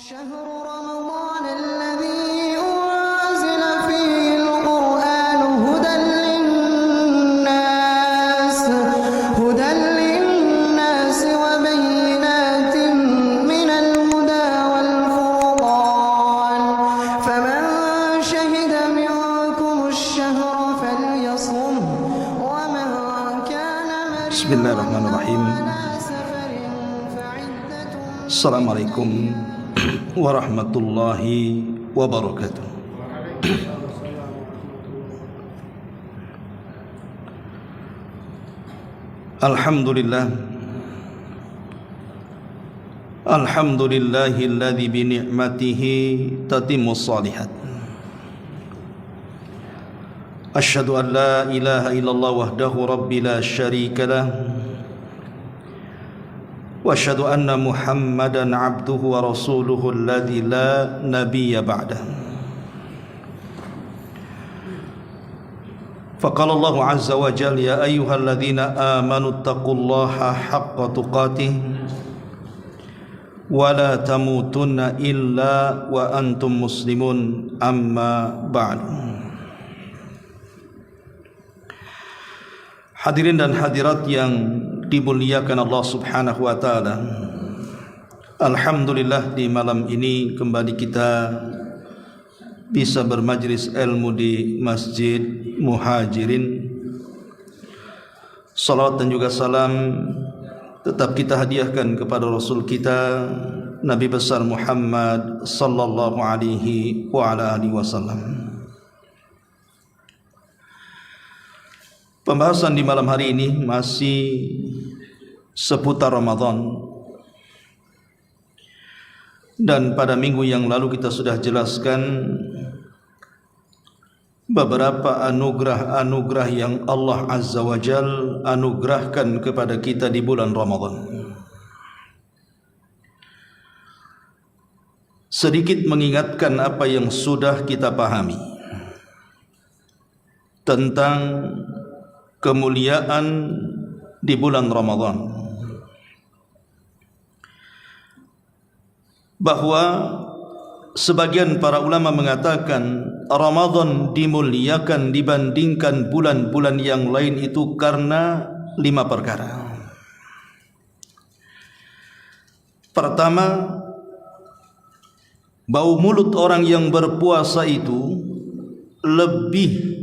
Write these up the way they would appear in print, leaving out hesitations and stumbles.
شهر رمضان الذي أنزل فيه القرآن هدى للناس وبينات من الهدى والفرقان فمن شهد منكم الشهر فليصمه ومن كان مريضا بسم الله الرحمن الرحيم. Assalamualaikum warahmatullahi wabarakatuh. Alhamdulillahilladzi bi ni'matihi tatimmus shalihat. Asyhadu an la ilaha illallah wahdahu rabbi la syarika lah. Wa asyhadu anna Muhammadan abduhu wa rasuluhu alladzi la nabiyya ba'dah. Faqala Allahu azza wa jalla ya ayyuhalladzina amanu taqullaha haqqa tuqatih wa la tamutunna illa wa antum muslimun amma ba'du. Hadirin dan hadirat yang dimuliakan Allah Subhanahu wa taala. Alhamdulillah di malam ini kembali kita bisa bermajlis ilmu di Masjid Muhajirin. Salawat dan juga salam tetap kita hadiahkan kepada Rasul kita Nabi besar Muhammad sallallahu alaihi wa ala alihi wasallam. Pembahasan di malam hari ini masih seputar Ramadan. Dan pada minggu yang lalu kita sudah jelaskan beberapa anugerah-anugerah yang Allah Azza wa Jal anugerahkan kepada kita di bulan Ramadan. Sedikit mengingatkan apa yang sudah kita pahami tentang kemuliaan di bulan Ramadan, bahwa sebagian para ulama mengatakan Ramadan dimuliakan dibandingkan bulan-bulan yang lain itu karena 5 perkara. Pertama, bau mulut orang yang berpuasa itu lebih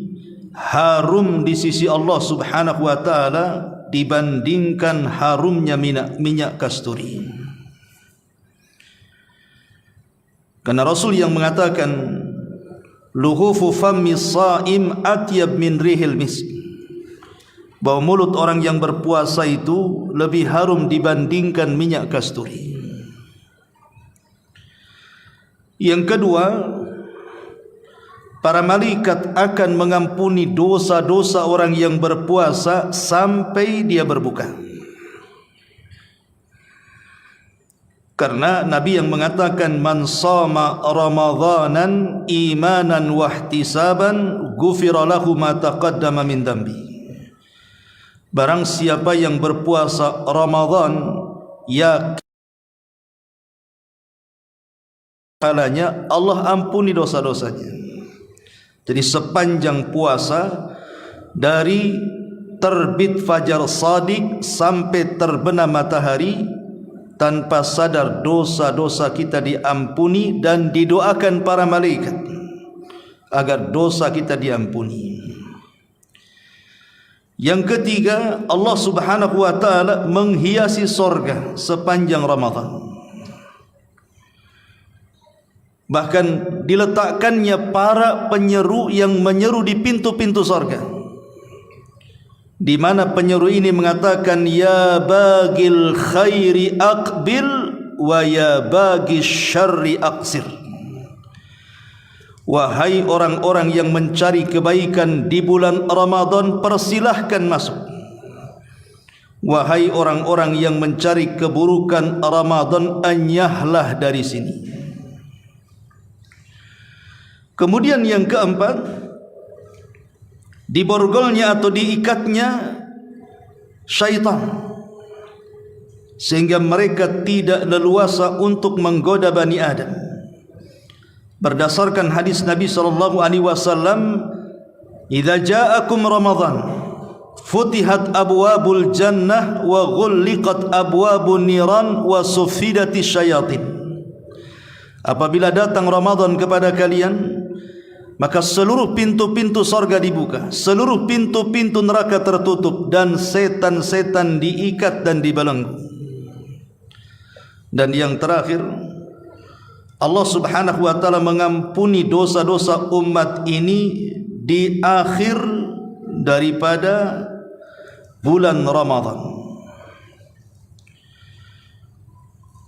harum di sisi Allah Subhanahu wa taala dibandingkan harumnya minyak kasturi. Karena Rasul yang mengatakan luhufu fammi shaim atyab min rihil misk, bau mulut orang yang berpuasa itu lebih harum dibandingkan minyak kasturi. Yang kedua, para malaikat akan mengampuni dosa-dosa orang yang berpuasa sampai dia berbuka. Karena Nabi yang mengatakan man shama ramadhanan imanan wa ihtisaban ghufira lahu ma taqaddama min dambi. Barang siapa yang berpuasa Ramadan ya kalanya Allah ampuni dosa-dosanya. Jadi sepanjang puasa dari terbit fajar shadiq sampai terbenam matahari, tanpa sadar dosa-dosa kita diampuni dan didoakan para malaikat agar dosa kita diampuni. Yang ketiga, Allah Subhanahu wa taala menghiasi sorga sepanjang Ramadan. Bahkan diletakkannya para penyeru yang menyeru di pintu-pintu sorga, di mana penyeru ini mengatakan ya bagil khairi aqbil wa ya bagis syarri aqsir. Wahai orang-orang yang mencari kebaikan di bulan Ramadan, persilahkan masuk. Wahai orang-orang yang mencari keburukan Ramadan, anyahlah dari sini. Kemudian yang keempat, diborgolnya atau diikatnya syaitan sehingga mereka tidak leluasa untuk menggoda Bani Adam. Berdasarkan hadis Nabi SAW, "Idza ja'akum Ramadan, futihat abwabul jannah wa ghulliqat abwabun niran wa sufidati syayatin." Apabila datang Ramadan kepada kalian, maka seluruh pintu-pintu sorga dibuka, seluruh pintu-pintu neraka tertutup, dan setan-setan diikat dan dibelenggu. Dan yang terakhir, Allah Subhanahu wa ta'ala mengampuni dosa-dosa umat ini di akhir daripada bulan Ramadan.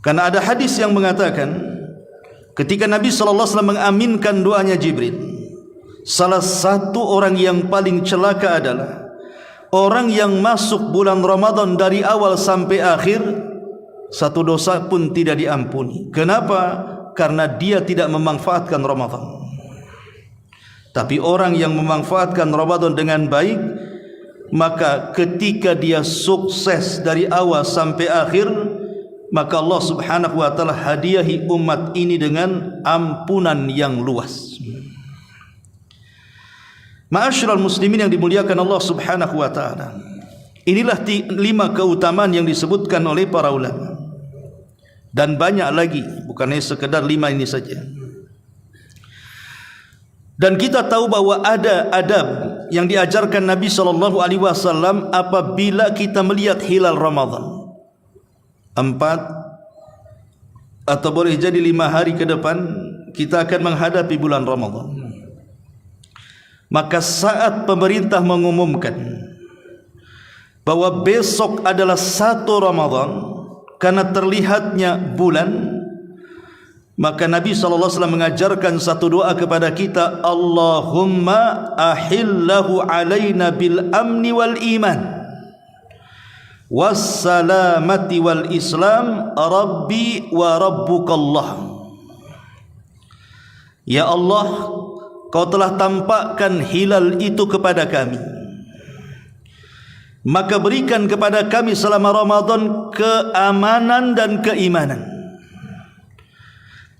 Karena ada hadis yang mengatakan, ketika Nabi SAW mengaminkan doanya Jibril, salah satu orang yang paling celaka adalah orang yang masuk bulan Ramadan dari awal sampai akhir, satu dosa pun tidak diampuni. Kenapa? Karena dia tidak memanfaatkan Ramadan. Tapi orang yang memanfaatkan Ramadan dengan baik, maka ketika dia sukses dari awal sampai akhir, maka Allah Subhanahu wa ta'ala hadiahi umat ini dengan ampunan yang luas. Ma'asyiral muslimin yang dimuliakan Allah Subhanahu wa ta'ala, inilah 5 keutamaan yang disebutkan oleh para ulama. Dan banyak lagi, bukannya sekedar 5 ini saja. Dan kita tahu bahwa ada adab yang diajarkan Nabi SAW apabila kita melihat hilal Ramadan. 4 atau boleh jadi 5 hari ke depan kita akan menghadapi bulan Ramadan. Maka saat pemerintah mengumumkan bahwa besok adalah 1 Ramadan, karena terlihatnya bulan, maka Nabi SAW mengajarkan satu doa kepada kita, Allahumma ahillahu alaina bil amni wal iman wassalamati wal islam rabbi wa rabbukallah. Ya Allah, Kau telah tampakkan hilal itu kepada kami, maka berikan kepada kami selama Ramadan keamanan dan keimanan,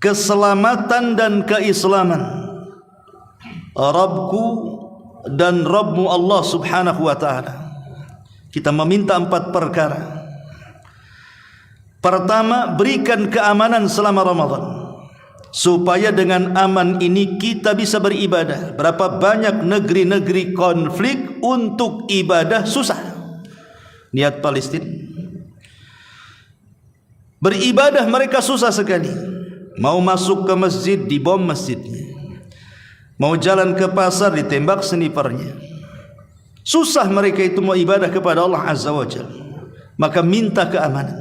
keselamatan dan keislaman. Rabbku dan Rabbmu Allah Subhanahu wa ta'ala. Kita meminta 4 perkara. Pertama, berikan keamanan selama Ramadan, supaya dengan aman ini kita bisa beribadah. Berapa banyak negeri-negeri konflik untuk ibadah susah. Lihat Palestina, beribadah mereka susah sekali. Mau masuk ke masjid dibom masjidnya, mau jalan ke pasar ditembak snipernya. Susah mereka itu mau ibadah kepada Allah Azza wa Jalla. Maka minta keamanan.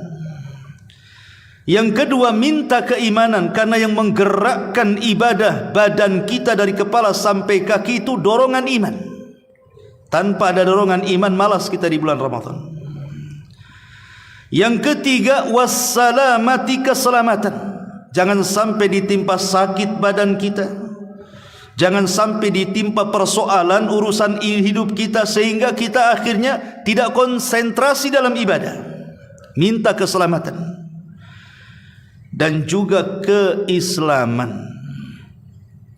Yang kedua, minta keimanan, karena yang menggerakkan ibadah badan kita dari kepala sampai kaki itu dorongan iman. Tanpa ada dorongan iman, malas kita di bulan Ramadan. Yang ketiga, wassalamati, keselamatan. Jangan sampai ditimpa sakit badan kita, jangan sampai ditimpa persoalan urusan hidup kita sehingga kita akhirnya tidak konsentrasi dalam ibadah. Minta keselamatan dan juga keislaman,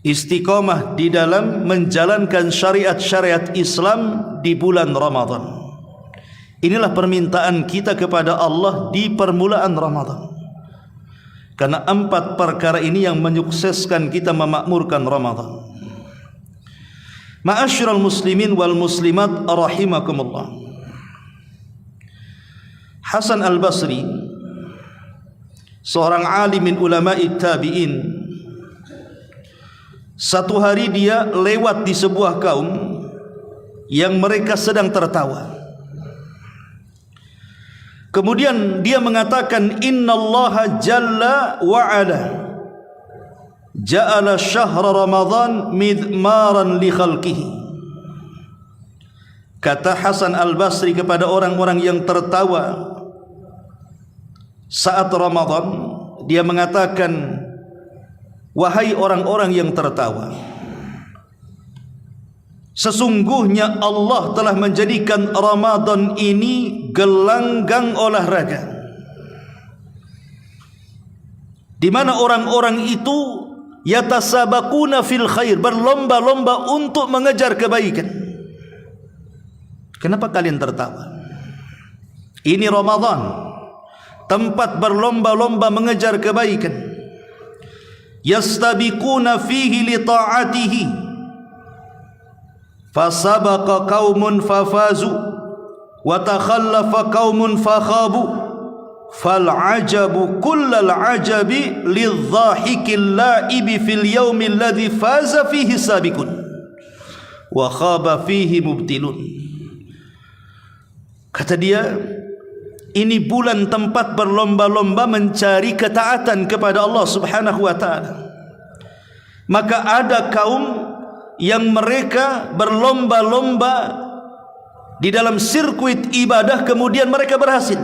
istiqomah di dalam menjalankan syariat-syariat Islam di bulan Ramadan. Inilah permintaan kita kepada Allah di permulaan Ramadan, karena 4 perkara ini yang menyukseskan kita memakmurkan Ramadan. Ma'asyiral muslimin wal muslimat rahimakumullah, Hasan al-Basri, seorang alim min ulama'i tabi'in, satu hari dia lewat di sebuah kaum yang mereka sedang tertawa. Kemudian dia mengatakan, innallaha jalla wa ala ja'ala syahra Ramadan midmaran li khalqihi. Kata Hasan al-Basri kepada orang-orang yang tertawa saat Ramadan, dia mengatakan, wahai orang-orang yang tertawa, sesungguhnya Allah telah menjadikan Ramadan ini gelanggang olahraga. di mana orang-orang itu yatasabaquna fil khair, berlomba-lomba untuk mengejar kebaikan. Kenapa kalian tertawa? Ini Ramadan, tempat berlomba-lomba mengejar kebaikan. Yastabiquna fihi li ta'atihi, fasabaqa qaumun fafazu wa takhallafa qaumun fakhabu. Fal'ajabu kullal ajabi lidh-dhahikil la'ibi fil yaumil ladzi faza fihi sabiqun wa khaba fihi mubtilun. Kata dia, ini bulan tempat berlomba-lomba mencari ketaatan kepada Allah Subhanahu wa taala. Maka ada kaum yang mereka berlomba-lomba di dalam sirkuit ibadah, kemudian mereka berhasil.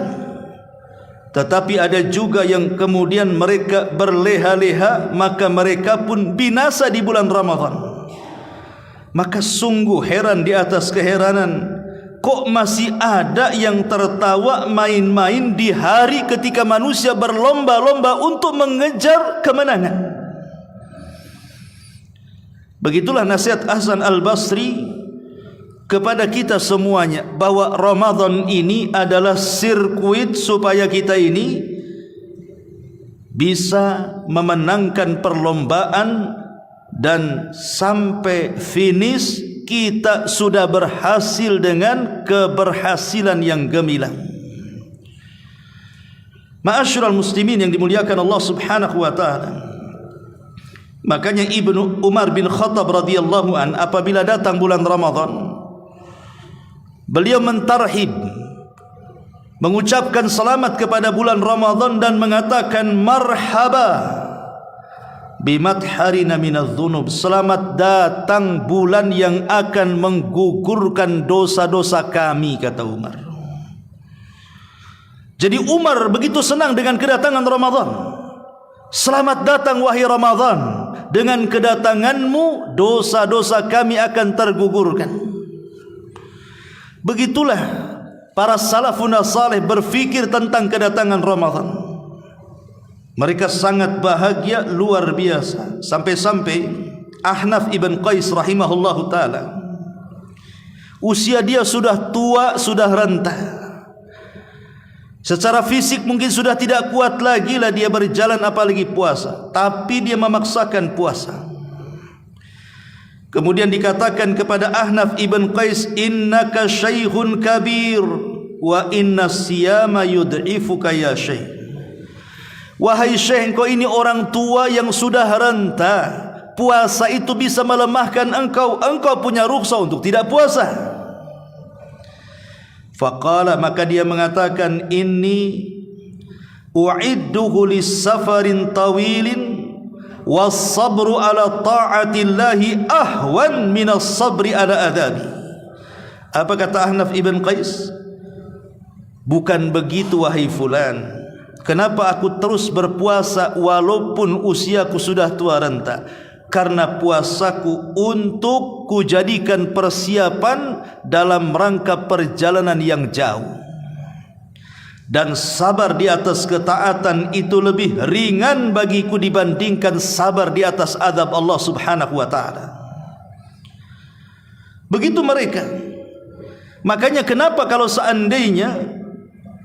Tetapi ada juga yang kemudian mereka berleha-leha, maka mereka pun binasa di bulan Ramadan. Maka sungguh heran di atas keheranan, kok masih ada yang tertawa main-main di hari ketika manusia berlomba-lomba untuk mengejar kemenangan. Begitulah nasihat Hasan Al-Basri kepada kita semuanya, bahwa Ramadan ini adalah sirkuit supaya kita ini bisa memenangkan perlombaan, dan sampai finish kita sudah berhasil dengan keberhasilan yang gemilang. Ma'asyiral muslimin yang dimuliakan Allah Subhanahu wa taala. Makanya Ibnu Umar bin Khattab radhiyallahu an, apabila datang bulan Ramadan, beliau mentarhib, mengucapkan selamat kepada bulan Ramadan dan mengatakan marhaba bimadharina minadz-dzunub, selamat datang bulan yang akan menggugurkan dosa-dosa kami, kata Umar. Jadi Umar begitu senang dengan kedatangan Ramadan. Selamat datang wahai Ramadan, dengan kedatanganmu dosa-dosa kami akan tergugurkan. Begitulah para salafun salih berfikir tentang kedatangan Ramadan. Mereka sangat bahagia luar biasa, sampai-sampai Ahnaf ibn Qais rahimahullahu taala, usia dia sudah tua, sudah renta. Secara fisik mungkin sudah tidak kuat lagi lah dia berjalan, apalagi puasa, tapi dia memaksakan puasa. Kemudian dikatakan kepada Ahnaf ibn Qais, innaka syaikhun kabir wa inna siyama yud'ifuka ya syekh. Wahai syekh, engkau ini orang tua yang sudah renta, puasa itu bisa melemahkan engkau, engkau punya rukhsah untuk tidak puasa. Faqala, maka dia mengatakan, inni u'idduhu lis-safarin tawilin was-sabru ala ta'atillahi ahwan minas sabri ala adabi. Apa kata Ahnaf ibn Qais? Bukan begitu wahai fulan, kenapa aku terus berpuasa walaupun usiaku sudah tua renta? Karena puasaku untuk kujadikan persiapan dalam rangka perjalanan yang jauh, dan sabar di atas ketaatan itu lebih ringan bagiku dibandingkan sabar di atas azab Allah Subhanahu wa taala. Begitu mereka. Makanya kenapa kalau seandainya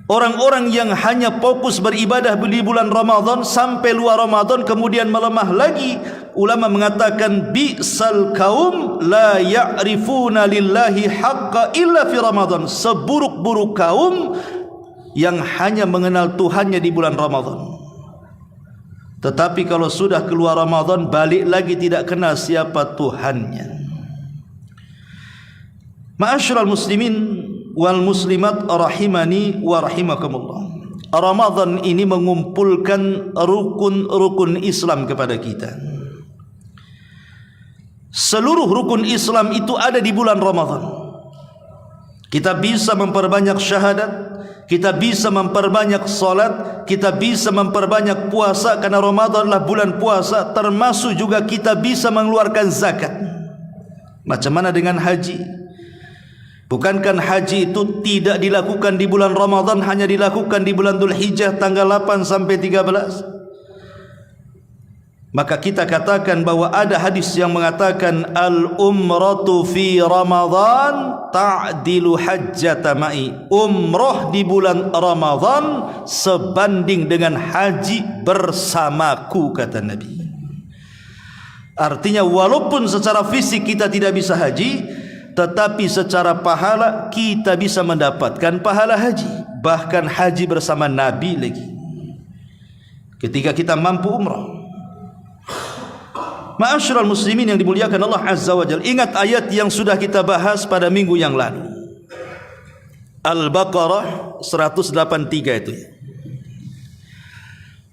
orang-orang yang hanya fokus beribadah di bulan Ramadan sampai luar Ramadan kemudian melemah lagi, ulama mengatakan bi'sal kaum la ya'rifuna lillahi haqqa illa fi Ramadan, seburuk-buruk kaum yang hanya mengenal Tuhannya di bulan Ramadan, tetapi kalau sudah keluar Ramadan balik lagi tidak kenal siapa Tuhannya. Ma'asyiral muslimin wal muslimat rahimani wa rahimakumullah. Ramadan ini mengumpulkan rukun-rukun Islam kepada kita. Seluruh rukun Islam itu ada di bulan Ramadan. Kita bisa memperbanyak syahadat, kita bisa memperbanyak salat, kita bisa memperbanyak puasa karena Ramadan adalah bulan puasa, termasuk juga kita bisa mengeluarkan zakat. Macam mana dengan haji? Bukankah haji itu tidak dilakukan di bulan Ramadan, hanya dilakukan di bulan Dzulhijjah tanggal 8 sampai 13? Maka kita katakan bahwa ada hadis yang mengatakan al-umratu fi Ramadan ta'dilu hajjata ma'i. Umrah di bulan Ramadan sebanding dengan haji bersamaku, kata Nabi. Artinya walaupun secara fisik kita tidak bisa haji, tetapi secara pahala kita bisa mendapatkan pahala haji, bahkan haji bersama Nabi lagi ketika kita mampu umrah. Ma'asyiral muslimin yang dimuliakan Allah Azza wa Jalla, ingat ayat yang sudah kita bahas pada minggu yang lalu, Al-Baqarah 183 itu.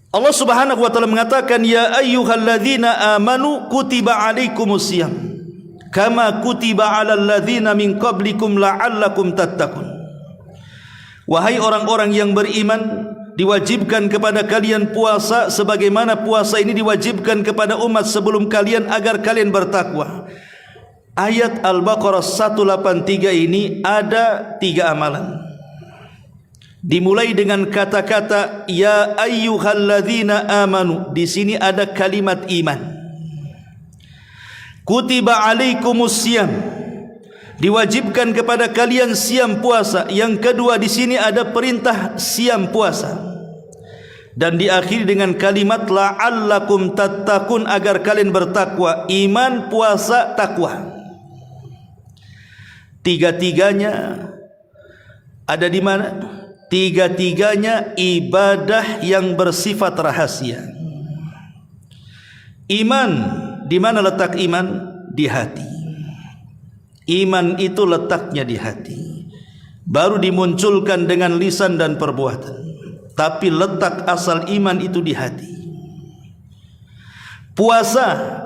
Allah Subhanahu wa taala mengatakan, ya ayyuhalladzina amanu kutiba alaikumusiyam kama kutiba alal ladzina min qablikum la'allakum tattaqun. Wahai orang-orang yang beriman, diwajibkan kepada kalian puasa sebagaimana puasa ini diwajibkan kepada umat sebelum kalian agar kalian bertakwa. Ayat Al-Baqarah 183 ini ada 3 amalan. Dimulai dengan kata-kata ya ayyuhalladzina amanu. Di sini ada kalimat iman. Kutiba alaikumusiyam, diwajibkan kepada kalian siam puasa. Yang kedua, di sini ada perintah siam puasa. Dan diakhiri dengan kalimat la'allakum tattaqun, agar kalian bertakwa. Iman, puasa, takwa. Tiga-tiganya ada di mana? Tiga-tiganya ibadah yang bersifat rahasia. Iman, di mana letak iman? Di hati. Iman itu letaknya di hati, baru dimunculkan dengan lisan dan perbuatan. Tapi letak asal iman itu di hati. Puasa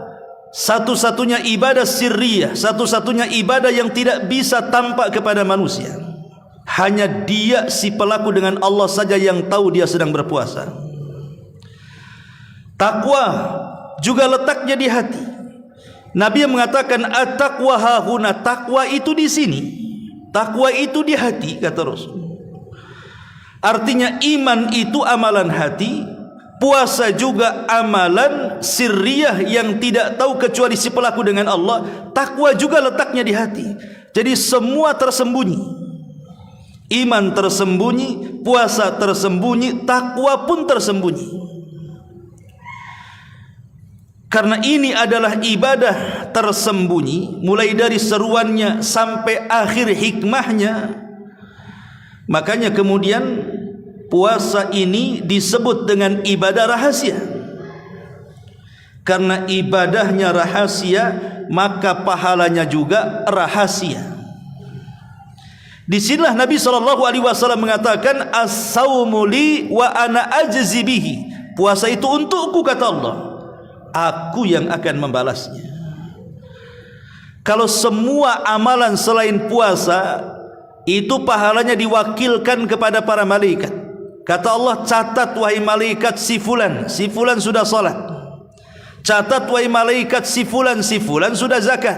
satu-satunya ibadah sirriyah, satu-satunya ibadah yang tidak bisa tampak kepada manusia. Hanya dia si pelaku dengan Allah saja yang tahu dia sedang berpuasa. Takwa juga letaknya di hati. Nabi yang mengatakan at-taqwa hahuna, takwa itu di sini, takwa itu di hati, kata Rasul. Artinya iman itu amalan hati, puasa juga amalan sirriyah yang tidak tahu kecuali si pelaku dengan Allah. Takwa juga letaknya di hati. Jadi semua tersembunyi. Iman tersembunyi, puasa tersembunyi, takwa pun tersembunyi. Karena ini adalah ibadah tersembunyi, mulai dari seruannya sampai akhir hikmahnya. Makanya kemudian puasa ini disebut dengan ibadah rahasia. Karena ibadahnya rahasia, maka pahalanya juga rahasia. Disinilah Nabi SAW mengatakan as-sawmu li wa ana ajzi bihi. Puasa itu untukku, kata Allah, aku yang akan membalasnya. Kalau semua amalan selain puasa itu pahalanya diwakilkan kepada para malaikat. Kata Allah, catat wahai malaikat si fulan sudah salat. Catat wahai malaikat si fulan sudah zakat.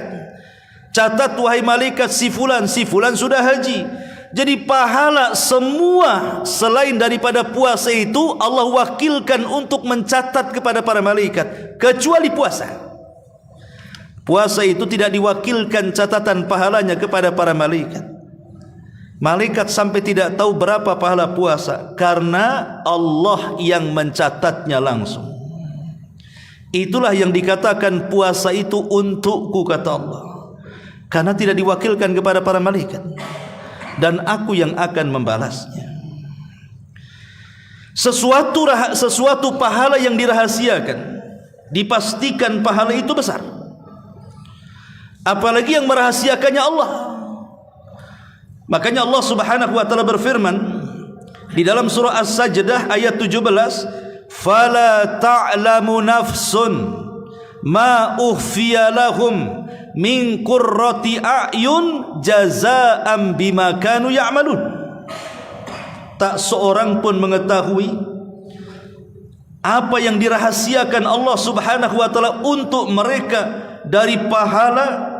Catat wahai malaikat si fulan sudah haji. Jadi pahala semua selain daripada puasa itu Allah wakilkan untuk mencatat kepada para malaikat, kecuali puasa. Puasa itu tidak diwakilkan catatan pahalanya kepada para malaikat. Malaikat sampai tidak tahu berapa pahala puasa, karena Allah yang mencatatnya langsung. Itulah yang dikatakan puasa itu untukku, kata Allah, karena tidak diwakilkan kepada para malaikat, dan aku yang akan membalasnya. Sesuatu pahala yang dirahasiakan, dipastikan pahala itu besar. Apalagi yang merahasiakannya Allah. Makanya Allah Subhanahu wa taala berfirman di dalam surah As-Sajdah ayat 17, "Fala ta'lamu nafsun ma ukhfiya lahum min qurrati a'yun jazaa'an bima kanu ya'malun." Tak seorang pun mengetahui apa yang dirahasiakan Allah Subhanahu wa taala untuk mereka dari pahala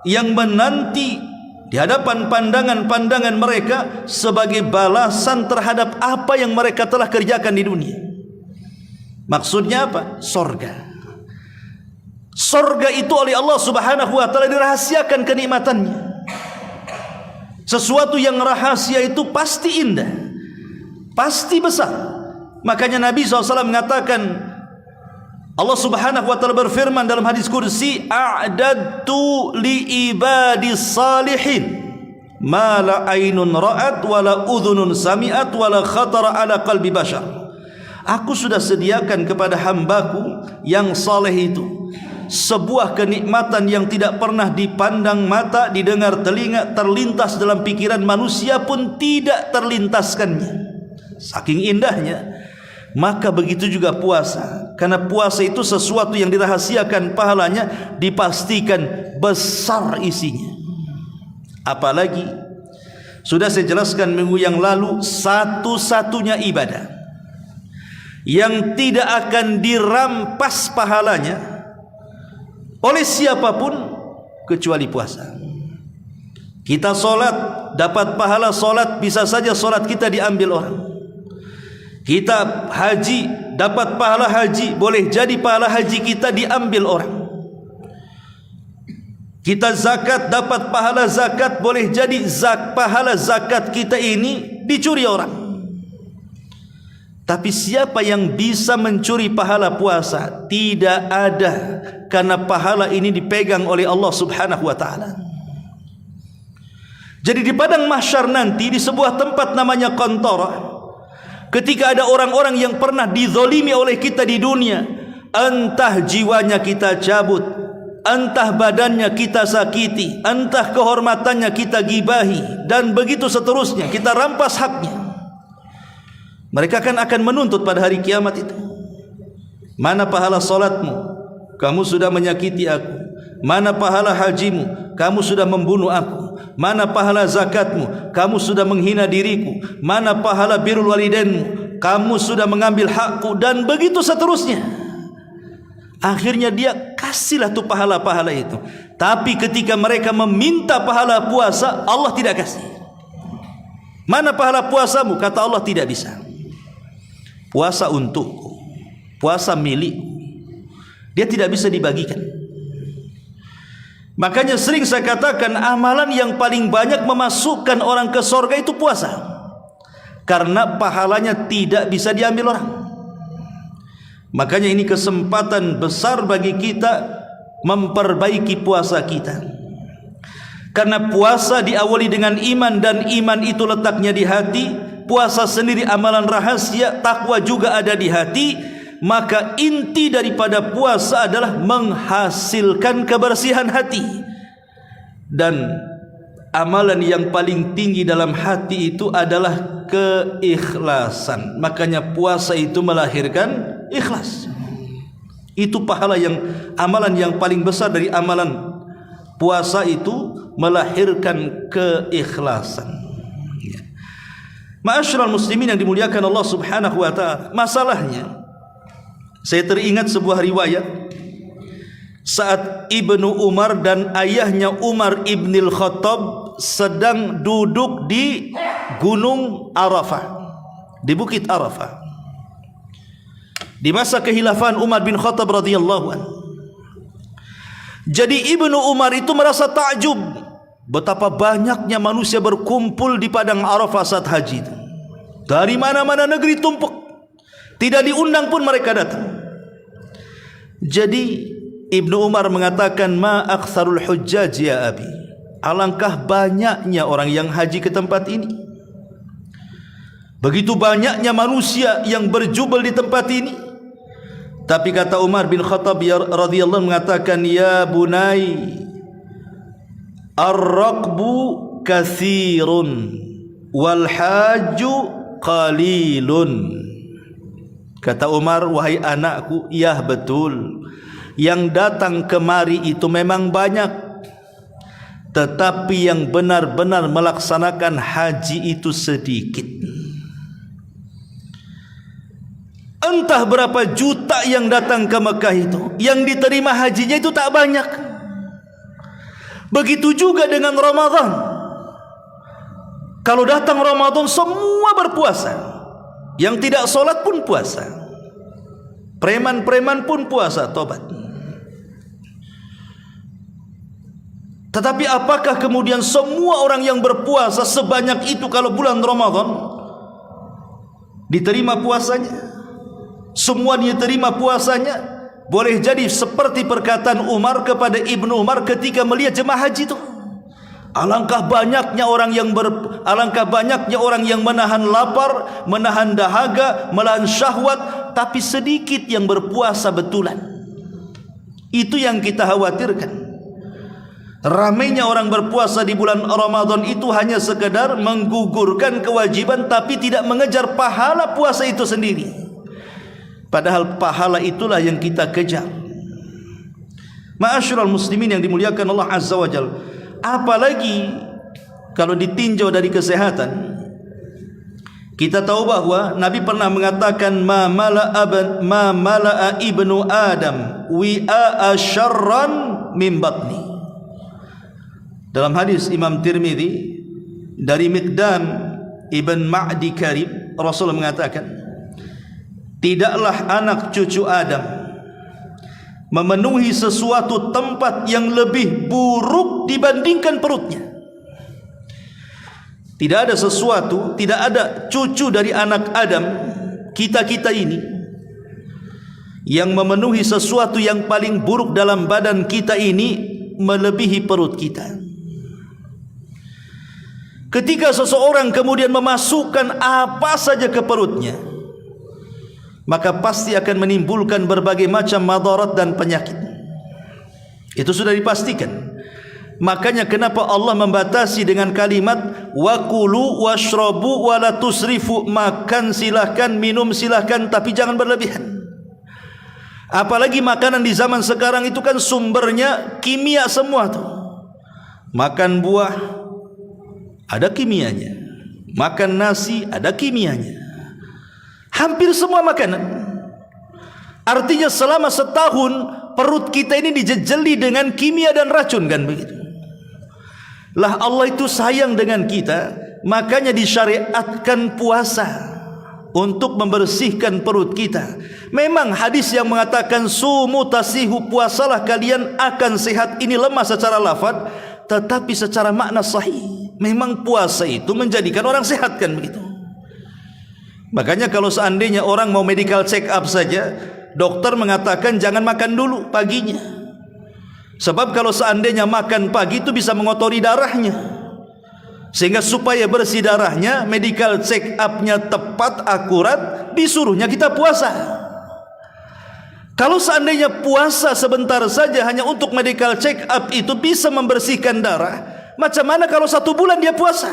yang menanti di hadapan pandangan-pandangan mereka sebagai balasan terhadap apa yang mereka telah kerjakan di dunia. Maksudnya apa? Sorga. Surga itu oleh Allah Subhanahu wa taala dirahasiakan kenikmatannya. Sesuatu yang rahasia itu pasti indah, pasti besar. Makanya Nabi SAW mengatakan, Allah Subhanahu wa taala berfirman dalam hadis kursi, a'dadtu li ibadis salihin ma la ainun ra'at wa la udhunun sami'at wa la khatara ala qalbi bashar. Aku sudah sediakan kepada hambaku yang saleh itu sebuah kenikmatan yang tidak pernah dipandang mata, didengar telinga, terlintas dalam pikiran manusia pun tidak terlintaskannya. Saking indahnya. Maka begitu juga puasa, karena puasa itu sesuatu yang dirahasiakan pahalanya, dipastikan besar isinya. Apalagi sudah saya jelaskan minggu yang lalu, satu-satunya ibadah yang tidak akan dirampas pahalanya oleh siapapun kecuali puasa. Kita solat, dapat pahala solat, bisa saja solat kita diambil orang. Kita haji, dapat pahala haji, boleh jadi pahala haji kita diambil orang. Kita zakat, dapat pahala zakat, boleh jadi pahala zakat kita ini dicuri orang. Tapi siapa yang bisa mencuri pahala puasa? Tidak ada, karena pahala ini dipegang oleh Allah Subhanahu wa taala. Jadi di padang mahsyar nanti, di sebuah tempat namanya Qantarah, ketika ada orang-orang yang pernah dizolimi oleh kita di dunia, entah jiwanya kita cabut, entah badannya kita sakiti, entah kehormatannya kita gibahi, dan begitu seterusnya, kita rampas haknya. Mereka akan menuntut pada hari kiamat itu. Mana pahala solatmu? Kamu sudah menyakiti aku. Mana pahala hajimu? Kamu sudah membunuh aku. Mana pahala zakatmu? Kamu sudah menghina diriku. Mana pahala birrul walidainmu? Kamu sudah mengambil hakku, dan begitu seterusnya. Akhirnya dia kasihlah tuh pahala-pahala itu. Tapi ketika mereka meminta pahala puasa, Allah tidak kasih. Mana pahala puasamu? Kata Allah, tidak bisa. Puasa untukku, puasa milikku. Dia tidak bisa dibagikan. Makanya sering saya katakan, amalan yang paling banyak memasukkan orang ke surga itu puasa, karena pahalanya tidak bisa diambil orang. Makanya ini kesempatan besar bagi kita memperbaiki puasa kita, karena puasa diawali dengan iman, dan iman itu letaknya di hati. Puasa sendiri amalan rahasia, takwa juga ada di hati. Maka inti daripada puasa adalah menghasilkan kebersihan hati. Dan amalan yang paling tinggi dalam hati itu adalah keikhlasan. Makanya puasa itu melahirkan ikhlas. Itu pahala yang, amalan yang paling besar dari amalan puasa itu melahirkan keikhlasan. Ma'asyiral muslimin yang dimuliakan Allah Subhanahu wa taala, masalahnya saya teringat sebuah riwayat saat Ibnu Umar dan ayahnya Umar Ibnil Khattab sedang duduk di Gunung Arafah, di Bukit Arafah, di masa kekhilafan Umar bin Khattab radhiyallahu anhu. Jadi Ibnu Umar itu merasa takjub betapa banyaknya manusia berkumpul di padang Arafah saat haji itu. Dari mana-mana negeri tumpuk, tidak diundang pun mereka datang. Jadi Ibnu Umar mengatakan, ma aktsarul hujjaj ya abi, alangkah banyaknya orang yang haji ke tempat ini. Begitu banyaknya manusia yang berjubel di tempat ini. Tapi kata Umar bin Khattab radhiyallahu mengatakan, ya bunai, ar-raqbu katsirun wal haju qalilun. Kata Umar, wahai anakku, ya betul, yang datang kemari itu memang banyak, tetapi yang benar-benar melaksanakan haji itu sedikit. Entah berapa juta yang datang ke Mekah itu, yang diterima hajinya itu tak banyak. Begitu juga dengan Ramadan. Kalau datang Ramadan semua berpuasa, yang tidak sholat pun puasa, preman-preman pun puasa, tobat. Tetapi apakah kemudian semua orang yang berpuasa sebanyak itu kalau bulan Ramadan diterima puasanya? Semua dia terima puasanya? Boleh jadi seperti perkataan Umar kepada Ibnu Umar ketika melihat jemaah haji itu. Alangkah banyaknya orang yang menahan lapar, menahan dahaga, menahan syahwat, tapi sedikit yang berpuasa betulan. Itu yang kita khawatirkan. Ramainya orang berpuasa di bulan Ramadan itu hanya sekedar menggugurkan kewajiban tapi tidak mengejar pahala puasa itu sendiri. Padahal pahala itulah yang kita kejar. Ma'asyiral muslimin yang dimuliakan Allah Azza wa Jalla, apalagi kalau ditinjau dari kesehatan, kita tahu bahwa Nabi pernah mengatakan ma mala'a ibnu Adam wi'a syarran min batni. Dalam hadis Imam Tirmidzi dari Miqdam ibn Ma'di Karib, Rasul mengatakan, tidaklah anak cucu Adam memenuhi sesuatu tempat yang lebih buruk dibandingkan perutnya. Tidak ada sesuatu, tidak ada cucu dari anak Adam, kita-kita ini, yang memenuhi sesuatu yang paling buruk dalam badan kita ini melebihi perut kita. Ketika seseorang kemudian memasukkan apa saja ke perutnya, maka pasti akan menimbulkan berbagai macam madarat dan penyakit. Itu sudah dipastikan. Makanya kenapa Allah membatasi dengan kalimat wa kulu washrabu wa la tusrifu, makan silahkan, minum silahkan, tapi jangan berlebihan. Apalagi makanan di zaman sekarang itu kan sumbernya kimia semua tuh. Makan buah ada kimianya, makan nasi ada kimianya, hampir semua makanan. Artinya selama setahun perut kita ini dijejeli dengan kimia dan racun, kan begitu. Lah Allah itu sayang dengan kita, makanya disyariatkan puasa untuk membersihkan perut kita. Memang hadis yang mengatakan sumu tasihu, puasalah kalian akan sehat, ini lemah secara lafaz, tetapi secara makna sahih. Memang puasa itu menjadikan orang sehat, kan begitu. Makanya kalau seandainya orang mau medical check up saja, dokter mengatakan jangan makan dulu paginya. Sebab kalau seandainya makan pagi itu bisa mengotori darahnya. Sehingga supaya bersih darahnya, medical check up-nya tepat, akurat, disuruhnya kita puasa. Kalau seandainya puasa sebentar saja hanya untuk medical check up itu bisa membersihkan darah, macam mana kalau 1 bulan dia puasa?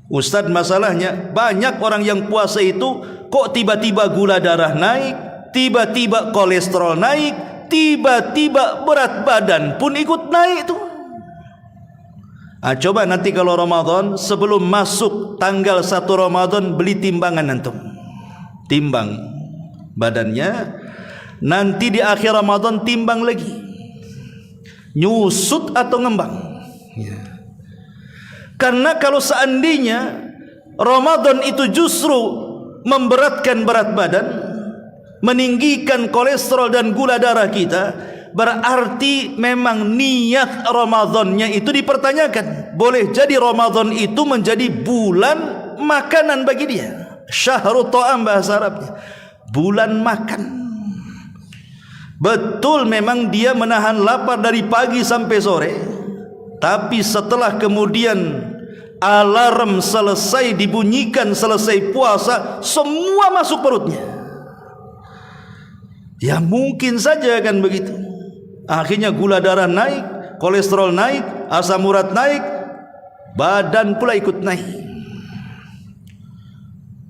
Ustadz, masalahnya banyak orang yang puasa itu kok tiba-tiba gula darah naik, tiba-tiba kolesterol naik, tiba-tiba berat badan pun ikut naik tuh. Coba nanti kalau Ramadan, sebelum masuk tanggal 1 Ramadan, beli timbangan antum, timbang badannya. Nanti di akhir Ramadan timbang lagi, nyusut atau ngembang ya. Karena kalau seandainya Ramadan itu justru memberatkan berat badan, meninggikan kolesterol dan gula darah kita, berarti memang niat Ramadannya itu dipertanyakan. Boleh jadi Ramadan itu menjadi bulan makanan bagi dia, syahrul ta'am bahasa Arabnya, bulan makan. Betul memang dia menahan lapar dari pagi sampai sore, tapi setelah kemudian alarm selesai dibunyikan, selesai puasa, semua masuk perutnya. Ya mungkin saja kan begitu. Akhirnya gula darah naik, kolesterol naik, asam urat naik, badan pula ikut naik.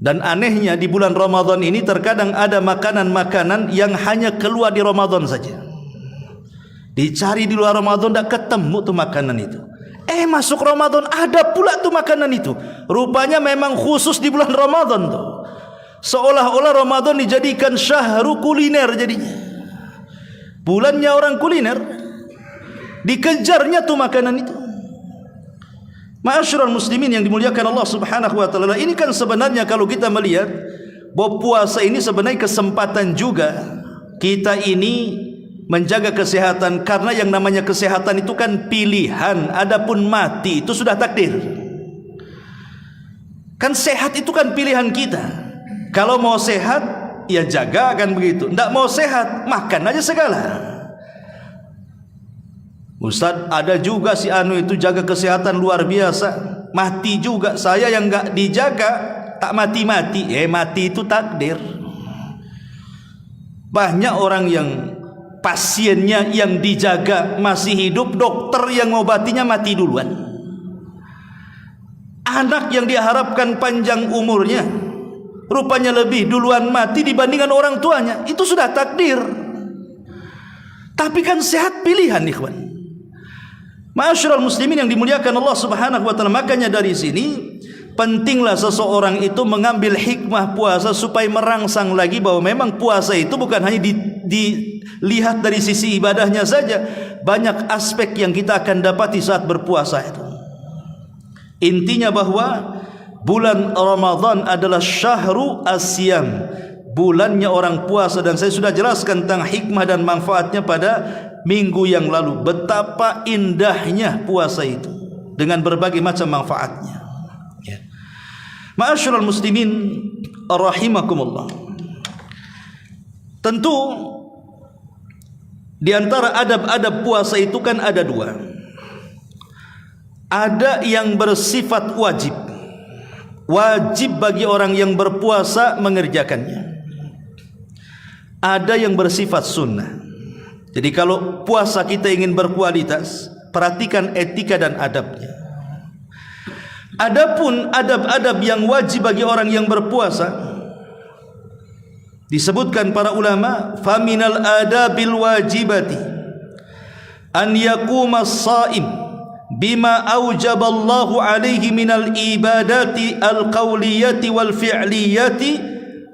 Dan anehnya di bulan Ramadan ini terkadang ada makanan-makanan yang hanya keluar di Ramadan saja. Dicari di luar Ramadan tidak ketemu tuh makanan itu. Masuk Ramadan ada pula tuh makanan itu. Rupanya memang khusus di bulan Ramadan tuh. Seolah-olah Ramadan dijadikan syahrul kuliner jadinya. Bulannya orang kuliner. Dikejarnya tuh makanan itu. Ma'asyiral muslimin yang dimuliakan Allah Subhanahu wa taala, ini kan sebenarnya kalau kita melihat bahwa puasa ini sebenarnya kesempatan juga kita ini menjaga kesehatan, karena yang namanya kesehatan itu kan pilihan, adapun mati itu sudah takdir. Kan sehat itu kan pilihan kita. Kalau mau sehat ya jaga, kan begitu. Tidak mau sehat makan aja segala. Ustaz, ada juga si anu itu jaga kesehatan luar biasa, mati juga. Saya yang nggak dijaga tak mati-mati. Mati itu takdir. Banyak orang yang pasiennya yang dijaga masih hidup, dokter yang ngobatinya mati duluan. Anak yang diharapkan panjang umurnya rupanya lebih duluan mati dibandingkan orang tuanya. Itu sudah takdir. Tapi kan sehat pilihan, ikhwan. Ma'asyiral muslimin yang dimuliakan Allah Subhanahu wa taala, makanya dari sini pentinglah seseorang itu mengambil hikmah puasa supaya merangsang lagi bahwa memang puasa itu bukan hanya dilihat dari sisi ibadahnya saja, banyak aspek yang kita akan dapati saat berpuasa itu. Intinya bahwa bulan Ramadan adalah syahru asyam, bulannya orang puasa, dan saya sudah jelaskan tentang hikmah dan manfaatnya pada minggu yang lalu, betapa indahnya puasa itu dengan berbagai macam manfaatnya. Ma'asyiral muslimin rahimakumullah. Tentu di antara adab-adab puasa itu kan ada dua. Ada yang bersifat wajib. Wajib bagi orang yang berpuasa mengerjakannya. Ada yang bersifat sunnah. Jadi kalau puasa kita ingin berkualitas, perhatikan etika dan adabnya. Adapun adab-adab yang wajib bagi orang yang berpuasa, disebutkan para ulama, faminal adabil wajibati an yaquma as-shaim bima aujaballahu alaihi minal ibadati al-qawliyati wal fi'liyati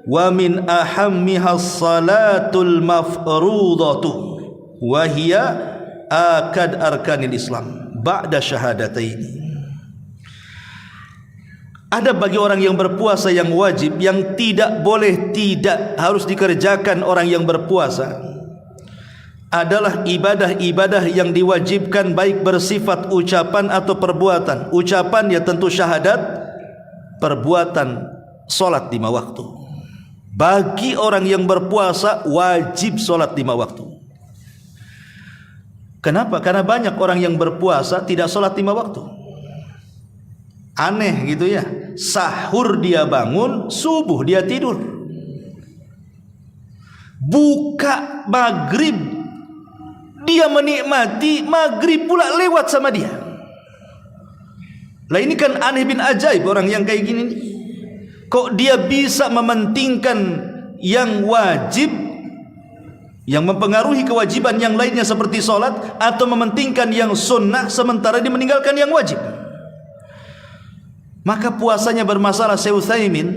wa min ahammiha as-salatul mafrudatu wa hiya akad arkanil Islam ba'da syahadataini. Ada bagi orang yang berpuasa yang wajib, yang tidak boleh tidak harus dikerjakan orang yang berpuasa, adalah ibadah-ibadah yang diwajibkan, baik bersifat ucapan atau perbuatan. Ucapan ya tentu syahadat, perbuatan solat 5 waktu. Bagi orang yang berpuasa wajib solat 5 waktu. Kenapa? Karena banyak orang yang berpuasa tidak solat 5 waktu. Aneh gitu ya. Sahur dia bangun, subuh dia tidur. Buka maghrib dia menikmati, maghrib pula lewat sama dia. Lah ini kan aneh bin ajaib orang yang kayak gini nih. Kok dia bisa mementingkan yang wajib, yang mempengaruhi kewajiban yang lainnya seperti sholat, atau mementingkan yang sunnah sementara dia meninggalkan yang wajib? Maka puasanya bermasalah. Syekh Utsaimin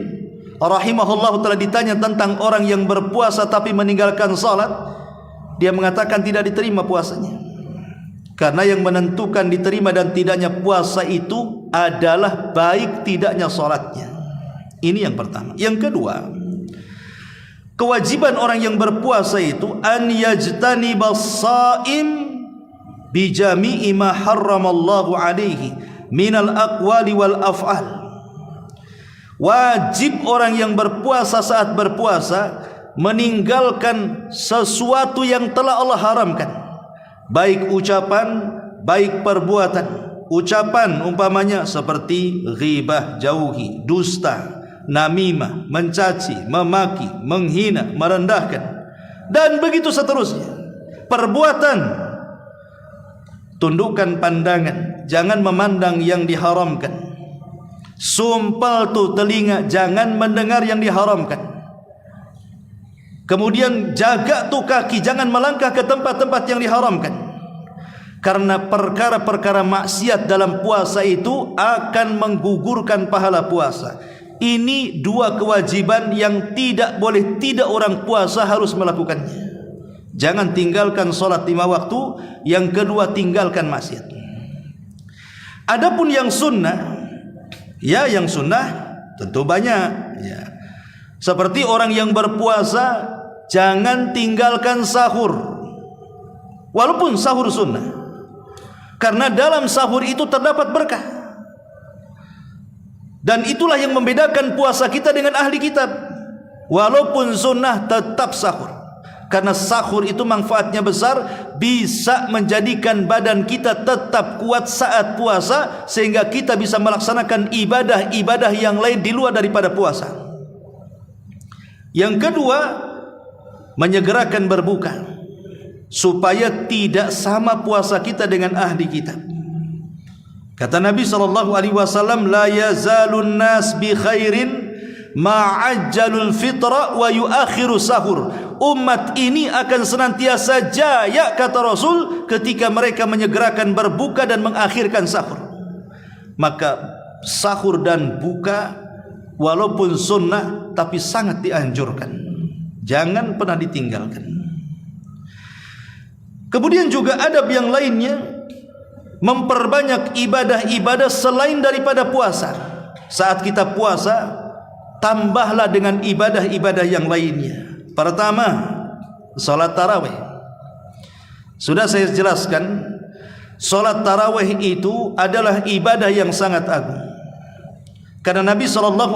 rahimahullah telah ditanya tentang orang yang berpuasa tapi meninggalkan salat, dia mengatakan tidak diterima puasanya. Karena yang menentukan diterima dan tidaknya puasa itu adalah baik tidaknya salatnya. Ini yang pertama. Yang kedua, kewajiban orang yang berpuasa itu an yajtanibas shaim bi jami'i ma harramallahu alaihi minal aqwali wal af'al. Wajib orang yang berpuasa saat berpuasa meninggalkan sesuatu yang telah Allah haramkan, baik ucapan, baik perbuatan. Ucapan umpamanya seperti ghibah, jauhi, dusta, namimah, mencaci, memaki, menghina, merendahkan, dan begitu seterusnya. Perbuatan, tundukkan pandangan, jangan memandang yang diharamkan. Sumpal tu telinga, jangan mendengar yang diharamkan. Kemudian jaga tu kaki, jangan melangkah ke tempat-tempat yang diharamkan. Karena perkara-perkara maksiat dalam puasa itu akan menggugurkan pahala puasa. Ini dua kewajiban yang tidak boleh tidak orang puasa harus melakukannya. Jangan tinggalkan sholat 5 waktu. Yang kedua, tinggalkan maksiat. Adapun yang sunnah, ya yang sunnah tentu banyak ya. Seperti orang yang berpuasa, jangan tinggalkan sahur. walaupun sahur sunnah, karena dalam sahur itu terdapat berkah. Dan itulah yang membedakan puasa kita dengan ahli kitab. Walaupun sunnah tetap sahur, karena sahur itu manfaatnya besar, bisa menjadikan badan kita tetap kuat saat puasa, sehingga kita bisa melaksanakan ibadah-ibadah yang lain di luar daripada puasa. Yang kedua, menyegerakan berbuka, supaya tidak sama puasa kita dengan ahli kitab. Kata Nabi SAW, la yazalun nas bi khairin ma'ajjalul fitra wa yuakhiru sahur. Umat ini akan senantiasa jaya, kata Rasul, ketika mereka menyegerakan berbuka dan mengakhirkan sahur. Maka sahur dan buka walaupun sunnah, tapi sangat dianjurkan, jangan pernah ditinggalkan. Kemudian juga adab yang lainnya, memperbanyak ibadah-ibadah selain daripada puasa. Saat kita puasa, tambahlah dengan ibadah-ibadah yang lainnya. Pertama, salat tarawih. Sudah saya jelaskan, salat tarawih itu adalah ibadah yang sangat agung. Karena Nabi SAW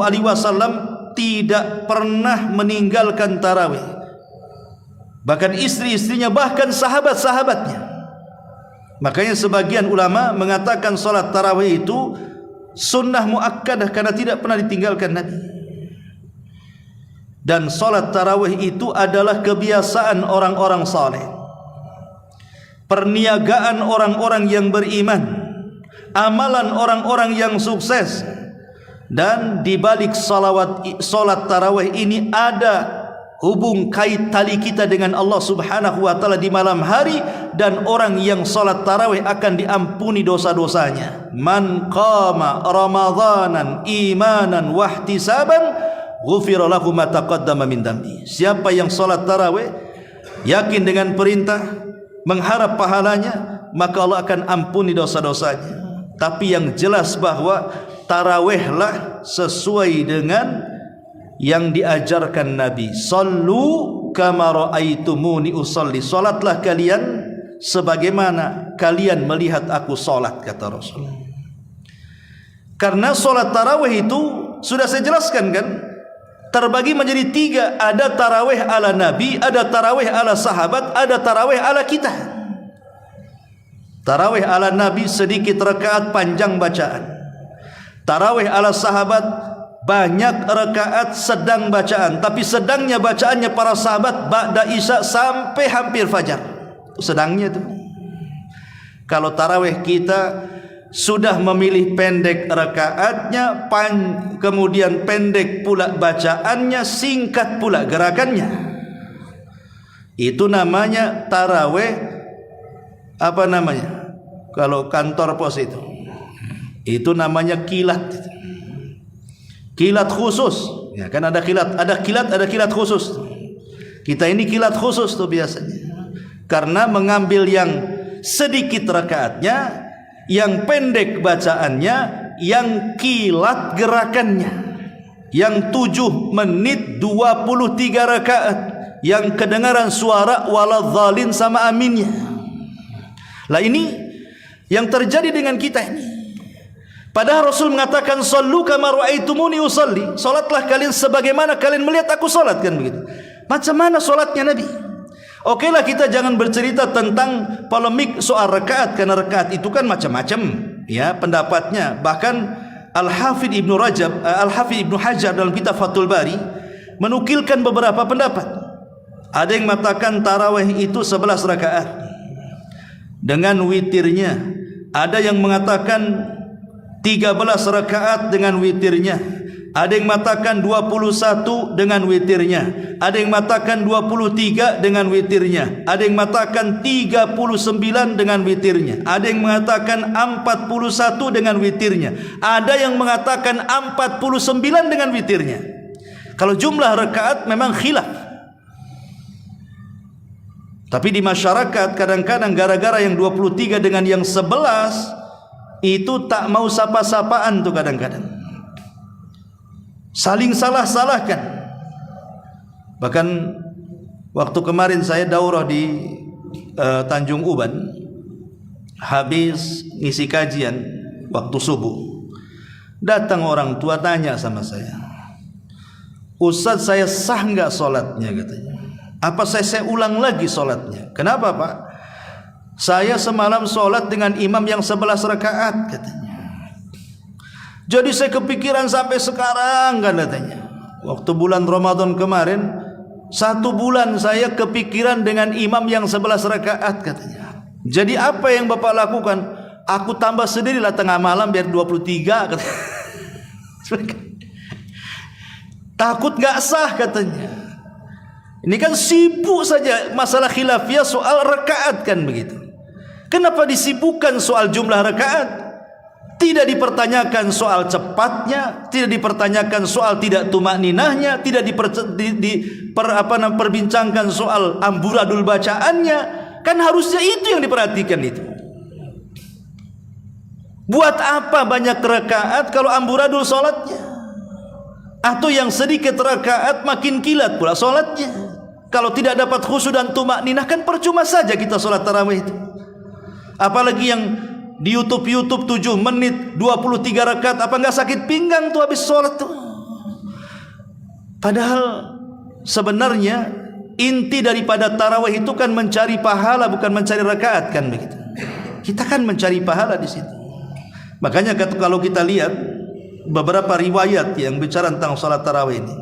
tidak pernah meninggalkan tarawih. Bahkan istri-istrinya, bahkan sahabat-sahabatnya. Makanya sebagian ulama mengatakan salat tarawih itu sunnah muakkadah, karena tidak pernah ditinggalkan Nabi. Dan salat tarawih itu adalah kebiasaan orang-orang saleh, perniagaan orang-orang yang beriman, amalan orang-orang yang sukses. Dan di balik salat tarawih ini ada hubung kait tali kita dengan Allah Subhanahu wa taala di malam hari. Dan orang yang salat tarawih akan diampuni dosa-dosanya. Man qama ramadhanan imanan wahtisaban ghufira lahu ma taqaddama min dambi. Siapa yang salat tarawih yakin dengan perintah, mengharap pahalanya, maka Allah akan ampuni dosa-dosanya. Tapi yang jelas bahwa tarawihlah sesuai dengan yang diajarkan Nabi. Sallu kama ra'aitumuni usalli. Salatlah kalian sebagaimana kalian melihat aku salat, kata Rasul. Karena salat tarawih itu sudah saya jelaskan kan, terbagi menjadi tiga. Ada tarawih ala Nabi, ada tarawih ala sahabat, ada tarawih ala kita. Tarawih ala Nabi sedikit rakaat, panjang bacaan. Tarawih ala sahabat banyak rakaat, sedang bacaan. Tapi sedangnya bacaannya para sahabat ba'da isya sampai hampir fajar. Sedangnya itu. Kalau tarawih kita sudah memilih pendek rakaatnya, kemudian pendek pula bacaannya, singkat pula gerakannya. Itu namanya tarawih, apa namanya? Kalau kantor pos itu namanya kilat. Kilat khusus. Ya, kan ada kilat khusus. Kita ini kilat khusus tuh biasanya. Karena mengambil yang sedikit rakaatnya, yang pendek bacaannya, yang kilat gerakannya, yang 7 menit 23 rakaat, yang kedengaran suara waladhdallin sama aminnya. Lah ini yang terjadi dengan kita ini. Padahal Rasul mengatakan sallu kama ra'aitumuni usalli. Salatlah kalian sebagaimana kalian melihat aku salat, kan begitu. Macam mana salatnya Nabi? Okelah kita jangan bercerita tentang polemik soal rakaat, karena rakaat itu kan macam-macam ya pendapatnya. Bahkan Al-Hafidz Ibnu Hajar dalam kitab Fathul Bari menukilkan beberapa pendapat. Ada yang mengatakan tarawih itu 11 rakaat dengan witirnya. Ada yang mengatakan 13 rakaat dengan witirnya. Ada yang mengatakan 21 dengan witirnya. Ada yang mengatakan 23 dengan witirnya. Ada yang mengatakan 39 dengan witirnya. Ada yang mengatakan 41 dengan witirnya. Ada yang mengatakan 49 dengan witirnya. Kalau jumlah rakaat memang khilaf. Tapi di masyarakat kadang-kadang gara-gara yang 23 dengan yang 11 itu tak mau sapa-sapaan tuh kadang-kadang. Saling salah-salahkan. Bahkan waktu kemarin saya daurah di Tanjung Uban, habis ngisi kajian waktu subuh, datang orang tua tanya sama saya, Ustaz, saya sah nggak sholatnya katanya. Apa saya ulang lagi sholatnya? Kenapa Pak? Saya semalam sholat dengan imam yang 11 rakaat katanya. Jadi saya kepikiran sampai sekarang kan katanya. Waktu bulan Ramadan kemarin, 1 bulan saya kepikiran dengan imam yang 11 rakaat katanya. Jadi apa yang Bapak lakukan? Aku tambah sendirilah tengah malam biar 23 katanya. Takut gak sah katanya. Ini kan sibuk saja masalah khilafiyah soal rakaat kan begitu. Kenapa disibukkan soal jumlah rakaat? Tidak dipertanyakan soal cepatnya, tidak dipertanyakan soal tidak tumakninahnya, tidak diperbincangkan soal amburadul bacaannya. Kan harusnya itu yang diperhatikan itu. Buat apa banyak rakaat kalau amburadul sholatnya? Atau yang sedikit rakaat makin kilat pula sholatnya. Kalau tidak dapat khusyuk dan tumakninah kan percuma saja kita sholat tarawih itu. Apalagi yang di YouTube 7 menit 23 rakaat, apa nggak sakit pinggang tuh habis sholat tuh? Padahal sebenarnya inti daripada tarawih itu kan mencari pahala, bukan mencari rakaat kan begitu. Kita kan mencari pahala di situ. Makanya kalau kita lihat beberapa riwayat yang bicara tentang salat tarawih ini.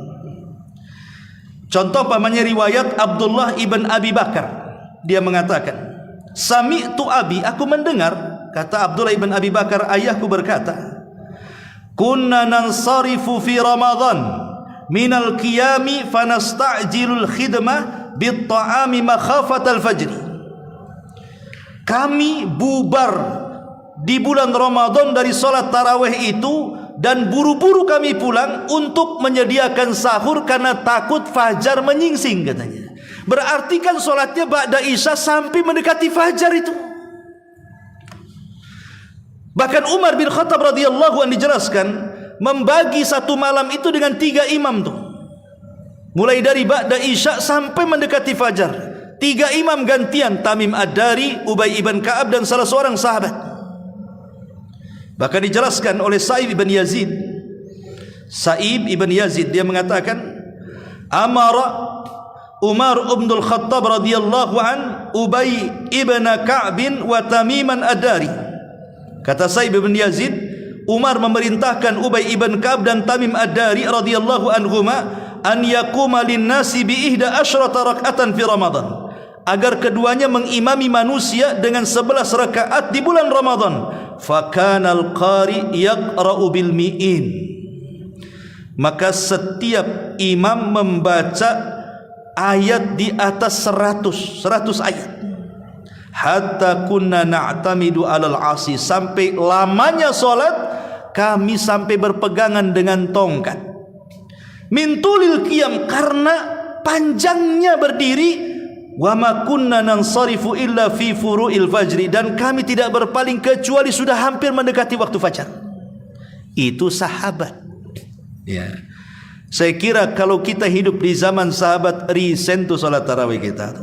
Contoh pamannya riwayat Abdullah ibn Abi Bakar. Dia mengatakan, sami'tu abi, aku mendengar, kata Abdullah ibn Abi Bakar, ayahku berkata, kunna nansarifu fi Ramadan minal qiyami fanasta'jilul khidmah bit ta'ami makhafatal fajri. Kami bubar di bulan Ramadan dari salat tarawih itu dan buru-buru kami pulang untuk menyediakan sahur karena takut fajar menyingsing katanya. Berarti kan salatnya ba'da isya sampai mendekati fajar itu. Bahkan Umar bin Khattab radhiyallahu anhu dijelaskan membagi satu malam itu dengan 3 imam tuh. Mulai dari ba'da isya sampai mendekati fajar. 3 imam gantian, Tamim Ad-Dari, Ubay ibn Ka'ab dan salah seorang sahabat. Bahkan dijelaskan oleh Sa'ib ibn Yazid. Sa'ib ibn Yazid dia mengatakan, amara Umar ibn al-Khattab radhiyallahu an Ubay ibn Ka'b wa Tamiman Ad-Dari. Kata Sa'ib ibn Yazid, Umar memerintahkan Ubay ibn Ka'b dan Tamim Ad-Dari radhiyallahu anhuma an yaquma lin-nasi bi 11 rak'atan fi Ramadan, agar keduanya mengimami manusia dengan 11 rakaat di bulan Ramadan. Fakanal qari yaqra'u bil mi'in, maka setiap imam membaca ayat di atas 100 ayat. Hatta kunna na'tamidu 'alal 'asi, sampai lamanya salat kami sampai berpegangan dengan tongkat. Min tulil qiyam, karena panjangnya berdiri. Wa ma kunna nansarifu illa fi furu'il fajri, dan kami tidak berpaling kecuali sudah hampir mendekati waktu fajar. Itu sahabat. Ya. Saya kira kalau kita hidup di zaman sahabat, risen tuh salat tarawih kita.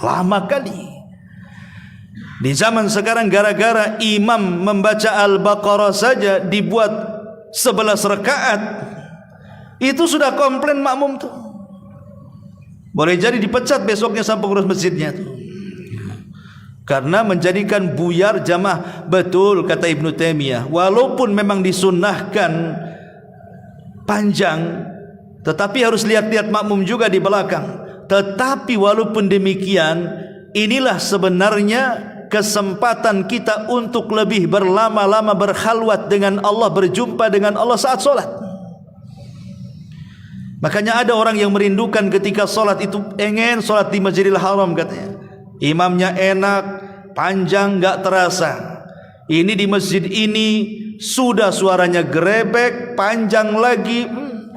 Lama kali. Di zaman sekarang gara-gara imam membaca Al-Baqarah saja dibuat 11 rakaat. Itu sudah komplain makmum tuh. Boleh jadi dipecat besoknya sama pengurus masjidnya tuh. Karena menjadikan buyar jamaah. Betul kata Ibnu Taimiyah, walaupun memang disunnahkan panjang, tetapi harus lihat-lihat makmum juga di belakang. Tetapi walaupun demikian, inilah sebenarnya kesempatan kita untuk lebih berlama-lama berkhalwat dengan Allah, berjumpa dengan Allah saat sholat. Makanya ada orang yang merindukan ketika sholat itu pengen sholat di Masjidil Haram katanya. Imamnya enak, panjang gak terasa. Ini di masjid ini sudah suaranya gerebek, panjang lagi.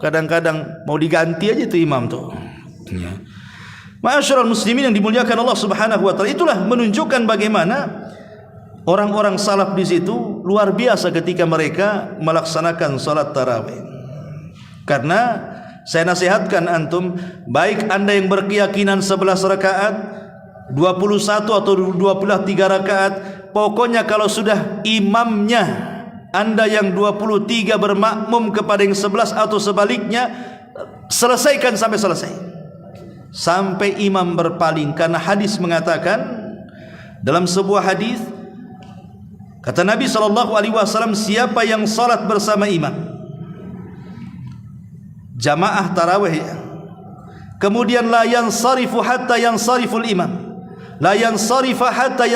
Kadang-kadang mau diganti aja itu imam tuh. Ma'asyiral muslimin yang dimuliakan Allah Subhanahu wa taala, itulah menunjukkan bagaimana orang-orang salaf di situ luar biasa ketika mereka melaksanakan salat tarawih. Karena saya nasihatkan antum, baik anda yang berkeyakinan 11 rakaat 21 atau 23 rakaat. Pokoknya kalau sudah imamnya, anda yang 23 bermakmum kepada yang 11 atau sebaliknya, selesaikan sampai selesai, sampai imam berpaling. Karena hadis mengatakan, dalam sebuah hadis kata Nabi SAW, siapa yang salat bersama imam, jamaah tarawih, kemudian la yansarifu hatta yansariful imam, la yansarifu hatta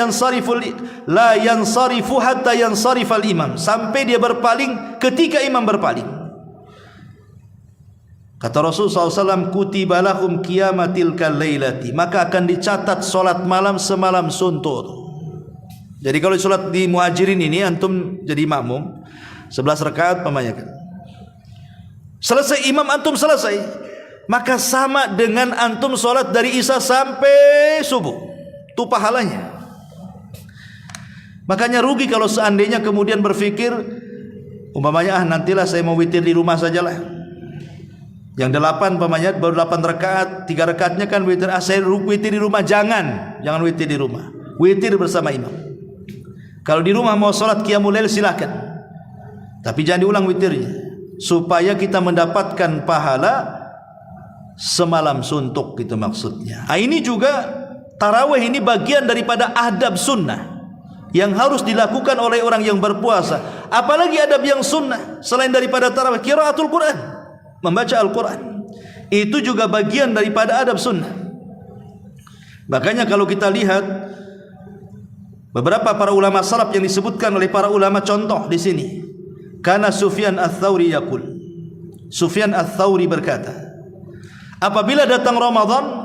yansarifal imam, sampai dia berpaling ketika imam berpaling. Kata Rasulullah SAW, kutiba lahum qiyamatil kalailati, maka akan dicatat solat malam semalam suntuk. Jadi kalau solat di Muhajirin ini, antum jadi makmum 11 rakaat pemayakan, selesai imam antum selesai, maka sama dengan antum solat dari isya sampai subuh, itu pahalanya. Makanya rugi kalau seandainya kemudian berpikir, umpamanya nantilah saya mau witir di rumah sajalah, yang 8 pemanya baru 8 rakaat, 3 rakaatnya kan witir. Saya witir di rumah, jangan witir di rumah, witir bersama imam. Kalau di rumah mau sholat qiyamul lail silakan, tapi jangan diulang witirnya, supaya kita mendapatkan pahala semalam suntuk, gitu maksudnya. Ini juga tarawih ini bagian daripada adab sunnah yang harus dilakukan oleh orang yang berpuasa. Apalagi adab yang sunnah selain daripada tarawih, qiraatul Quran, membaca Al-Quran, itu juga bagian daripada adab sunnah. Makanya kalau kita lihat beberapa para ulama salaf yang disebutkan oleh para ulama, contoh di sini, karena Sufyan Ats-Tsauri yaqul, Sufyan Ats-Tsauri berkata, apabila datang Ramadan,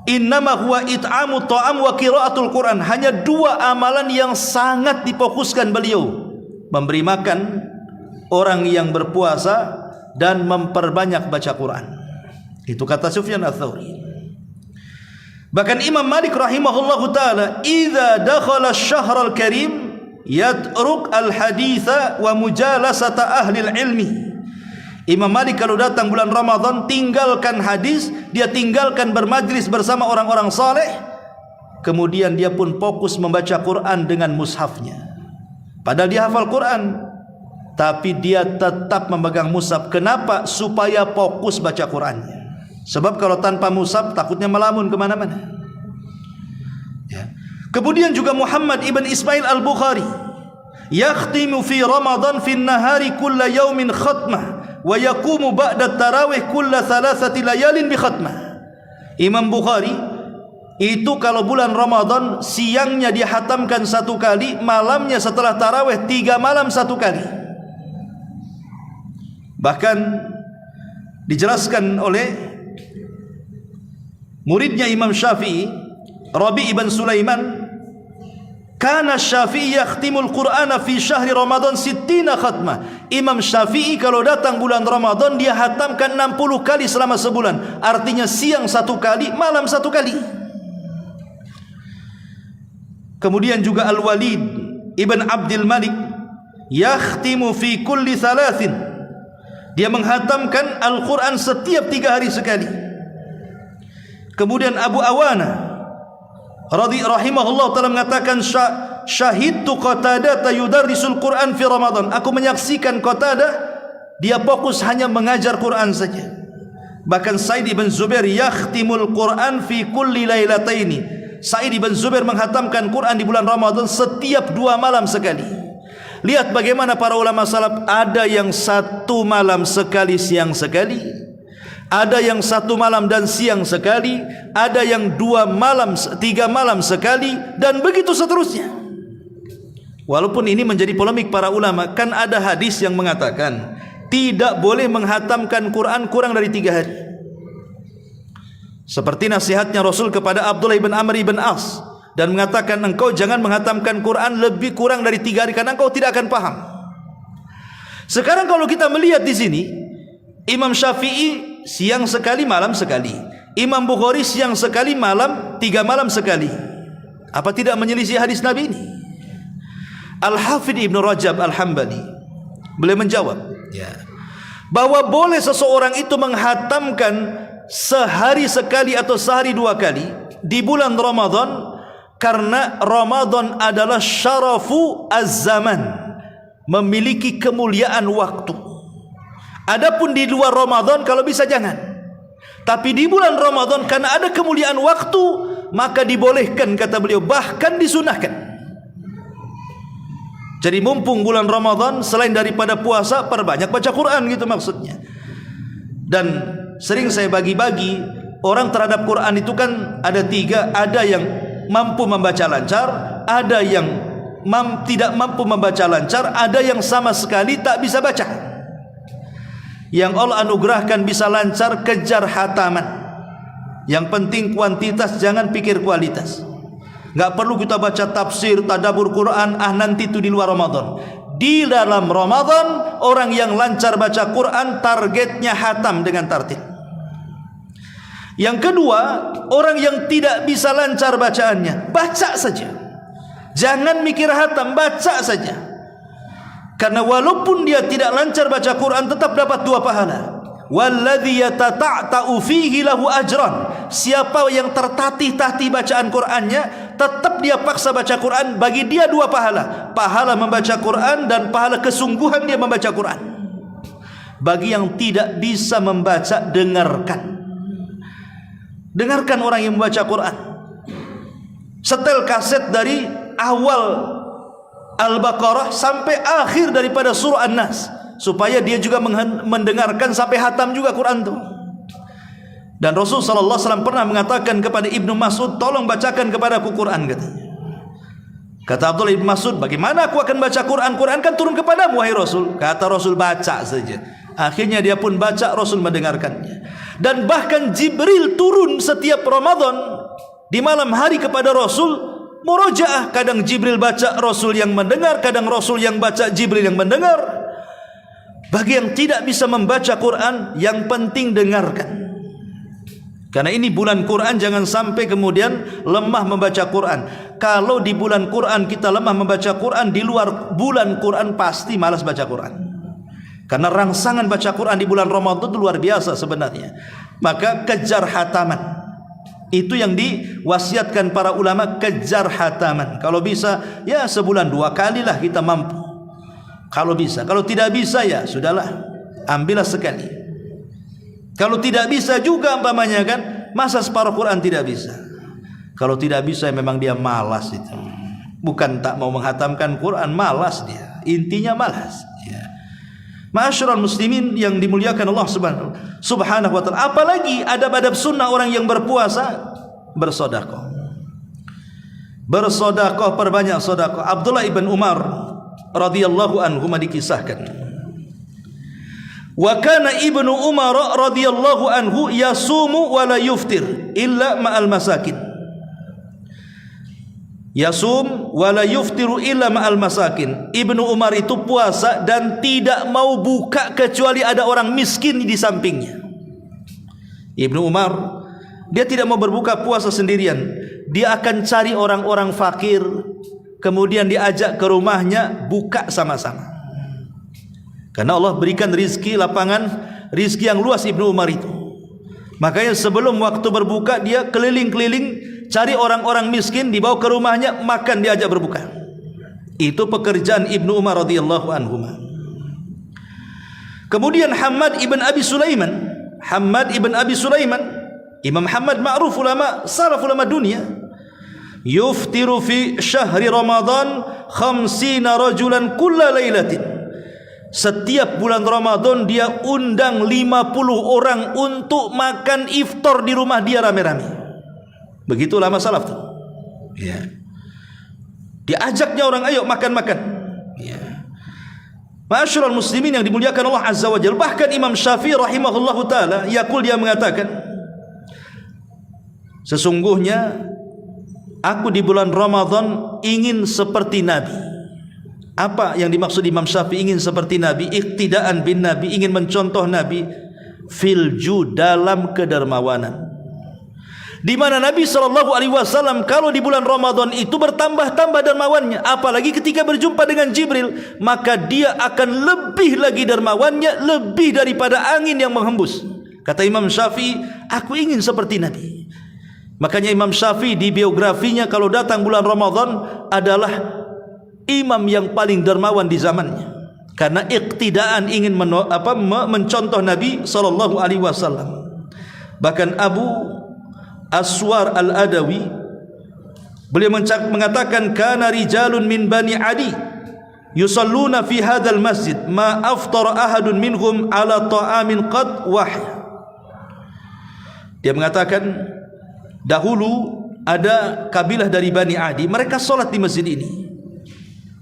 innama huwa it'amu ta'am wa qiraatul Quran, hanya 2 amalan yang sangat difokuskan beliau, memberi makan orang yang berpuasa dan memperbanyak baca Quran. Itu kata Sufyan Ats-Tsauri. Bahkan Imam Malik rahimahullahu taala, idza dakhala asy-syahrul karim yatruk al-haditha wa mujalasata ahli ilmi. Imam Malik kalau datang bulan Ramadan, tinggalkan hadis, dia tinggalkan bermajlis bersama orang-orang saleh, kemudian dia pun fokus membaca Quran dengan mushafnya. Padahal dia hafal Quran, tapi dia tetap memegang mushaf. Kenapa? Supaya fokus baca Qurannya. Sebab kalau tanpa mushaf takutnya melamun kemana-mana. Ya. Kemudian juga Muhammad ibn Ismail al-Bukhari, yakhtimu fi Ramadan fi nahari kulla yaumin khatmah wa yaqumu ba'da tarawih kulla 3 layalin bi khatmah. Imam Bukhari itu kalau bulan Ramadan siangnya dia hatamkan 1 kali, malamnya setelah tarawih 3 malam 1 kali. Bahkan dijelaskan oleh muridnya Imam Syafi'i, Rabi' ibn Sulaiman, kana Syafi'i yakhtimul Qur'ana fi syahri Ramadan 60 khatmah. Imam Syafi'i kalau datang bulan Ramadan dia hatamkan 60 kali selama sebulan. Artinya siang 1 kali, malam 1 kali. Kemudian juga Al-Walid ibn Abdul Malik yakhtimu fi kulli 3. Dia menghatamkan Al-Quran setiap 3 hari sekali. Kemudian Abu Awana rahimahullah ta'ala mengatakan, syahidtu Qatadah yudarrisul Quran fi Ramadan. Aku menyaksikan Qatadah, dia fokus hanya mengajar Quran saja. Bahkan Sa'id ibn Zubair yakhtimul Quran fi kulli lailataini. Sa'id ibn Zubair menghatamkan Quran di bulan Ramadan setiap 2 malam sekali. Lihat bagaimana para ulama salaf, ada yang 1 malam sekali, siang sekali, ada yang 1 malam dan siang sekali, ada yang 2 malam, 3 malam sekali, dan begitu seterusnya. Walaupun ini menjadi polemik para ulama, kan ada hadis yang mengatakan tidak boleh menghatamkan Quran kurang dari 3 hari. Seperti nasihatnya Rasul kepada Abdullah ibn Amr ibn As, dan mengatakan engkau jangan menghatamkan Quran lebih kurang dari 3 hari karena engkau tidak akan paham. Sekarang kalau kita melihat di sini, Imam Syafi'i siang sekali, malam sekali. Imam Bukhari siang sekali, malam 3 malam sekali. Apa tidak menyelisih hadis Nabi ini? Al-Hafidh Ibn Rajab Al-Hambali boleh menjawab, ya, bahwa boleh seseorang itu menghatamkan sehari sekali atau sehari 2 kali di bulan Ramadan karena Ramadan adalah syarafu az-zaman, memiliki kemuliaan waktu. Adapun di luar Ramadan kalau bisa jangan. Tapi di bulan Ramadan karena ada kemuliaan waktu, maka dibolehkan, kata beliau, bahkan disunahkan. Jadi mumpung bulan Ramadan, selain daripada puasa, perbanyak baca Quran, gitu maksudnya. Dan sering saya bagi-bagi, orang terhadap Quran itu kan ada tiga. Ada yang mampu membaca lancar, ada yang tidak mampu membaca lancar, ada yang sama sekali tak bisa baca. Yang Allah anugerahkan bisa lancar, kejar hataman. Yang penting kuantitas, jangan pikir kualitas. Gak perlu kita baca tafsir, tadabbur Quran, nanti itu di luar Ramadan. Di dalam Ramadan, orang yang lancar baca Quran targetnya hatam dengan tartil. Yang kedua, orang yang tidak bisa lancar bacaannya, baca saja. Jangan mikir hatam, baca saja. Karena walaupun dia tidak lancar baca Quran, tetap dapat 2 pahala. Walladzi yatata'ta'u fihi lahu ajran. Siapa yang tertatih-tatih bacaan Qur'annya, tetap dia paksa baca Quran, bagi dia 2 pahala. Pahala membaca Quran dan pahala kesungguhan dia membaca Quran. Bagi yang tidak bisa membaca, dengarkan. Dengarkan orang yang membaca Quran. Setel kaset dari awal Al-Baqarah sampai akhir daripada surah An-Nas, supaya dia juga mendengarkan sampai hatam juga Quran itu. Dan Rasul sallallahu alaihi wasallam pernah mengatakan kepada Ibnu Mas'ud, tolong bacakan kepadaku Quran, katanya. Kata Abdullah Ibnu Mas'ud, bagaimana aku akan baca Quran? Quran kan turun kepadamu, wahai Rasul. Kata Rasul, baca saja. Akhirnya dia pun baca, Rasul mendengarkannya. Dan bahkan Jibril turun setiap Ramadan di malam hari kepada Rasul, murojaah. Kadang Jibril baca, Rasul yang mendengar. Kadang Rasul yang baca, Jibril yang mendengar. Bagi yang tidak bisa membaca Quran, yang penting dengarkan. Karena ini bulan Quran, jangan sampai kemudian lemah membaca Quran. Kalau di bulan Quran kita lemah membaca Quran, di luar bulan Quran pasti malas baca Quran. Karena rangsangan baca Quran di bulan Ramadan itu luar biasa sebenarnya. Maka kejar hataman. Itu yang diwasiatkan para ulama, kejar hataman. Kalau bisa, ya sebulan 2 kali lah kita mampu. Kalau bisa. Kalau tidak bisa, ya sudahlah, ambillah sekali. Kalau tidak bisa juga umpamanya kan, masa separuh Quran tidak bisa. Kalau tidak bisa, memang dia malas itu. Bukan tak mau menghatamkan Quran, malas dia. Intinya malas. Ya. Ma'asyiral muslimin yang dimuliakan Allah subhanahu wa ta'ala. Apalagi adab-adab sunnah orang yang berpuasa, bersedekah. Bersedekah, perbanyak sedekah. Abdullah ibn Umar radhiyallahu anhu dikisahkan, wa kana ibnu Umar radhiyallahu anhu yasumu wa la yuftir illa ma'al masakin. Yasum wa la yuftiru illa ma'al masakin. Ibnu Umar itu puasa dan tidak mau buka kecuali ada orang miskin di sampingnya. Ibnu Umar, dia tidak mau berbuka puasa sendirian. Dia akan cari orang-orang fakir, kemudian diajak ke rumahnya, buka sama-sama. Karena Allah berikan rizki, lapangan rizki yang luas Ibnu Umar itu. Makanya sebelum waktu berbuka, dia keliling-keliling cari orang-orang miskin, dibawa ke rumahnya, makan, diajak berbuka. Itu pekerjaan Ibnu Umar radhiyallahu anhu. Kemudian Hammad ibn Abi Sulaiman, Imam Hammad ma'ruf ulama, salaf ulama dunia, yuftiru fi syahri Ramadan 50 rajulan kulla lailatin. Setiap bulan Ramadan dia undang 50 orang untuk makan iftar di rumah dia rame-rame. Begitu lama salaf tuh. Ya. Diajaknya orang, ayo makan-makan. Ya. Ma'asyiral muslimin yang dimuliakan Allah Azza wa Jalla. Bahkan Imam Syafi'i rahimahullahu taala, yaqul, dia mengatakan, sesungguhnya aku di bulan Ramadan ingin seperti Nabi. Apa yang dimaksud Imam Syafi'i ingin seperti Nabi? Iqtidaan bin Nabi, ingin mencontoh Nabi. Filju, dalam kedermawanan. Di mana Nabi SAW kalau di bulan Ramadan itu bertambah-tambah dermawannya. Apalagi ketika berjumpa dengan Jibril, maka dia akan lebih lagi dermawannya, lebih daripada angin yang menghembus. Kata Imam Syafi'i, aku ingin seperti Nabi. Makanya Imam Syafi'i di biografinya kalau datang bulan Ramadan adalah imam yang paling dermawan di zamannya, karena iktidaan ingin mencontoh Nabi SAW. Bahkan Abu Aswar Al-Adawi beliau mengatakan, kana rijalun min Bani Adi yusalluna fi hadzal masjid ma aftara ahadun minhum ala ta'amin qad wahya. Dia mengatakan, dahulu ada kabilah dari Bani Adi, mereka sholat di masjid ini.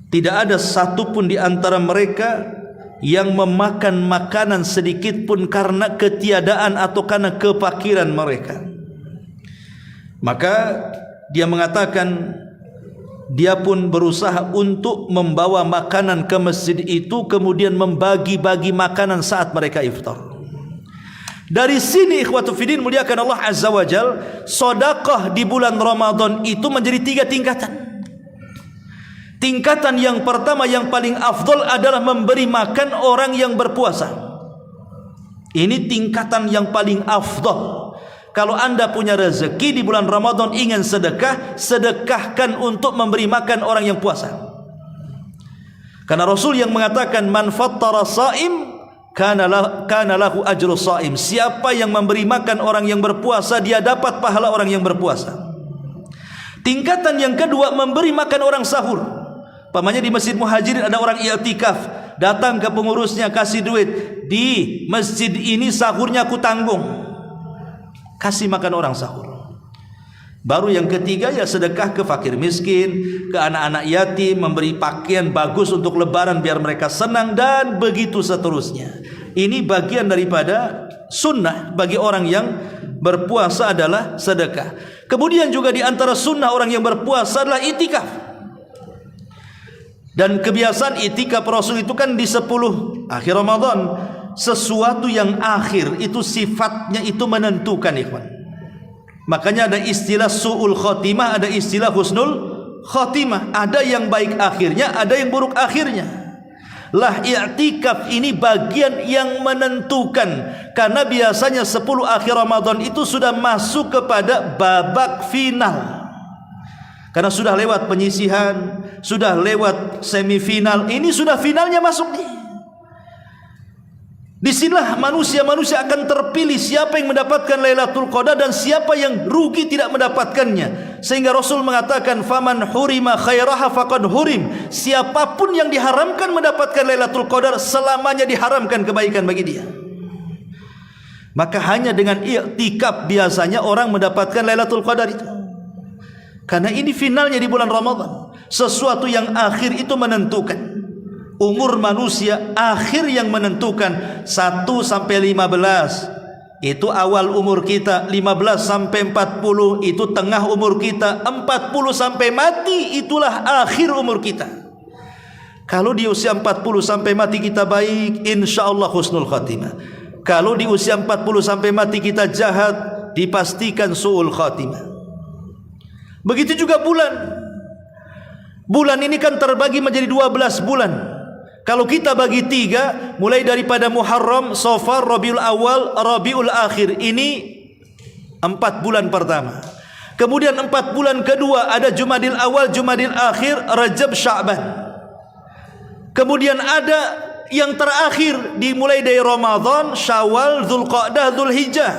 Tidak ada satupun di antara mereka yang memakan makanan sedikit pun karena ketiadaan atau karena kefakiran mereka. Maka dia mengatakan, dia pun berusaha untuk membawa makanan ke masjid itu, kemudian membagi-bagi makanan saat mereka iftar. Dari sini ikhwatu fiddin muliakan Allah Azza wa Jal, sedekah di bulan Ramadan itu menjadi 3 tingkatan. Tingkatan yang pertama yang paling afdol adalah memberi makan orang yang berpuasa. Ini tingkatan yang paling afdol. Kalau anda punya rezeki di bulan Ramadan ingin sedekah, sedekahkan untuk memberi makan orang yang puasa. Karena Rasul yang mengatakan, man fattara sha'im kana lahu ajru sha'im. Siapa yang memberi makan orang yang berpuasa, dia dapat pahala orang yang berpuasa. Tingkatan yang kedua, memberi makan orang sahur. Pamannya di Masjid Muhajirin ada orang i'tikaf, datang ke pengurusnya, kasih duit, di masjid ini sahurnya aku tanggung, kasih makan orang sahur. Baru yang ketiga ya sedekah ke fakir miskin, ke anak-anak yatim, memberi pakaian bagus untuk lebaran biar mereka senang, dan begitu seterusnya. Ini bagian daripada sunnah bagi orang yang berpuasa adalah sedekah. Kemudian juga di antara sunnah orang yang berpuasa adalah itikaf. Dan kebiasaan itikaf Rasul itu kan di 10 akhir Ramadan. Sesuatu yang akhir itu sifatnya itu menentukan, ikhwan. Makanya ada istilah su'ul khotimah, ada istilah husnul khotimah. Ada yang baik akhirnya, ada yang buruk akhirnya. Lah i'tikaf ini bagian yang menentukan, karena biasanya 10 akhir Ramadan itu sudah masuk kepada babak final. Karena sudah lewat penyisihan, sudah lewat semifinal, ini sudah finalnya masuk nih. Disinilah manusia-manusia akan terpilih siapa yang mendapatkan Lailatul Qadar dan siapa yang rugi tidak mendapatkannya. Sehingga Rasul mengatakan, faman hurima khairaha faqad hurim. Siapapun yang diharamkan mendapatkan Lailatul Qadar, selamanya diharamkan kebaikan bagi dia. Maka hanya dengan i'tikaf biasanya orang mendapatkan Lailatul Qadar itu. Karena ini finalnya di bulan Ramadan. Sesuatu yang akhir itu menentukan. Umur manusia akhir yang menentukan. 1 sampai 15 itu awal umur kita, 15 sampai 40 itu tengah umur kita, 40 sampai mati itulah akhir umur kita. Kalau di usia 40 sampai mati kita baik, insyaallah husnul khatimah. Kalau di usia 40 sampai mati kita jahat, dipastikan su'ul khatimah. Begitu juga bulan. Bulan ini kan terbagi menjadi 12 bulan. Kalau kita bagi 3, mulai daripada Muharram, Safar, Rabiul Awal, Rabiul Akhir, ini 4 bulan pertama. Kemudian 4 bulan kedua ada Jumadil Awal, Jumadil Akhir, Rajab, Sya'ban. Kemudian ada yang terakhir dimulai dari Ramadan, Syawal, Dzulqa'dah, Dzulhijjah.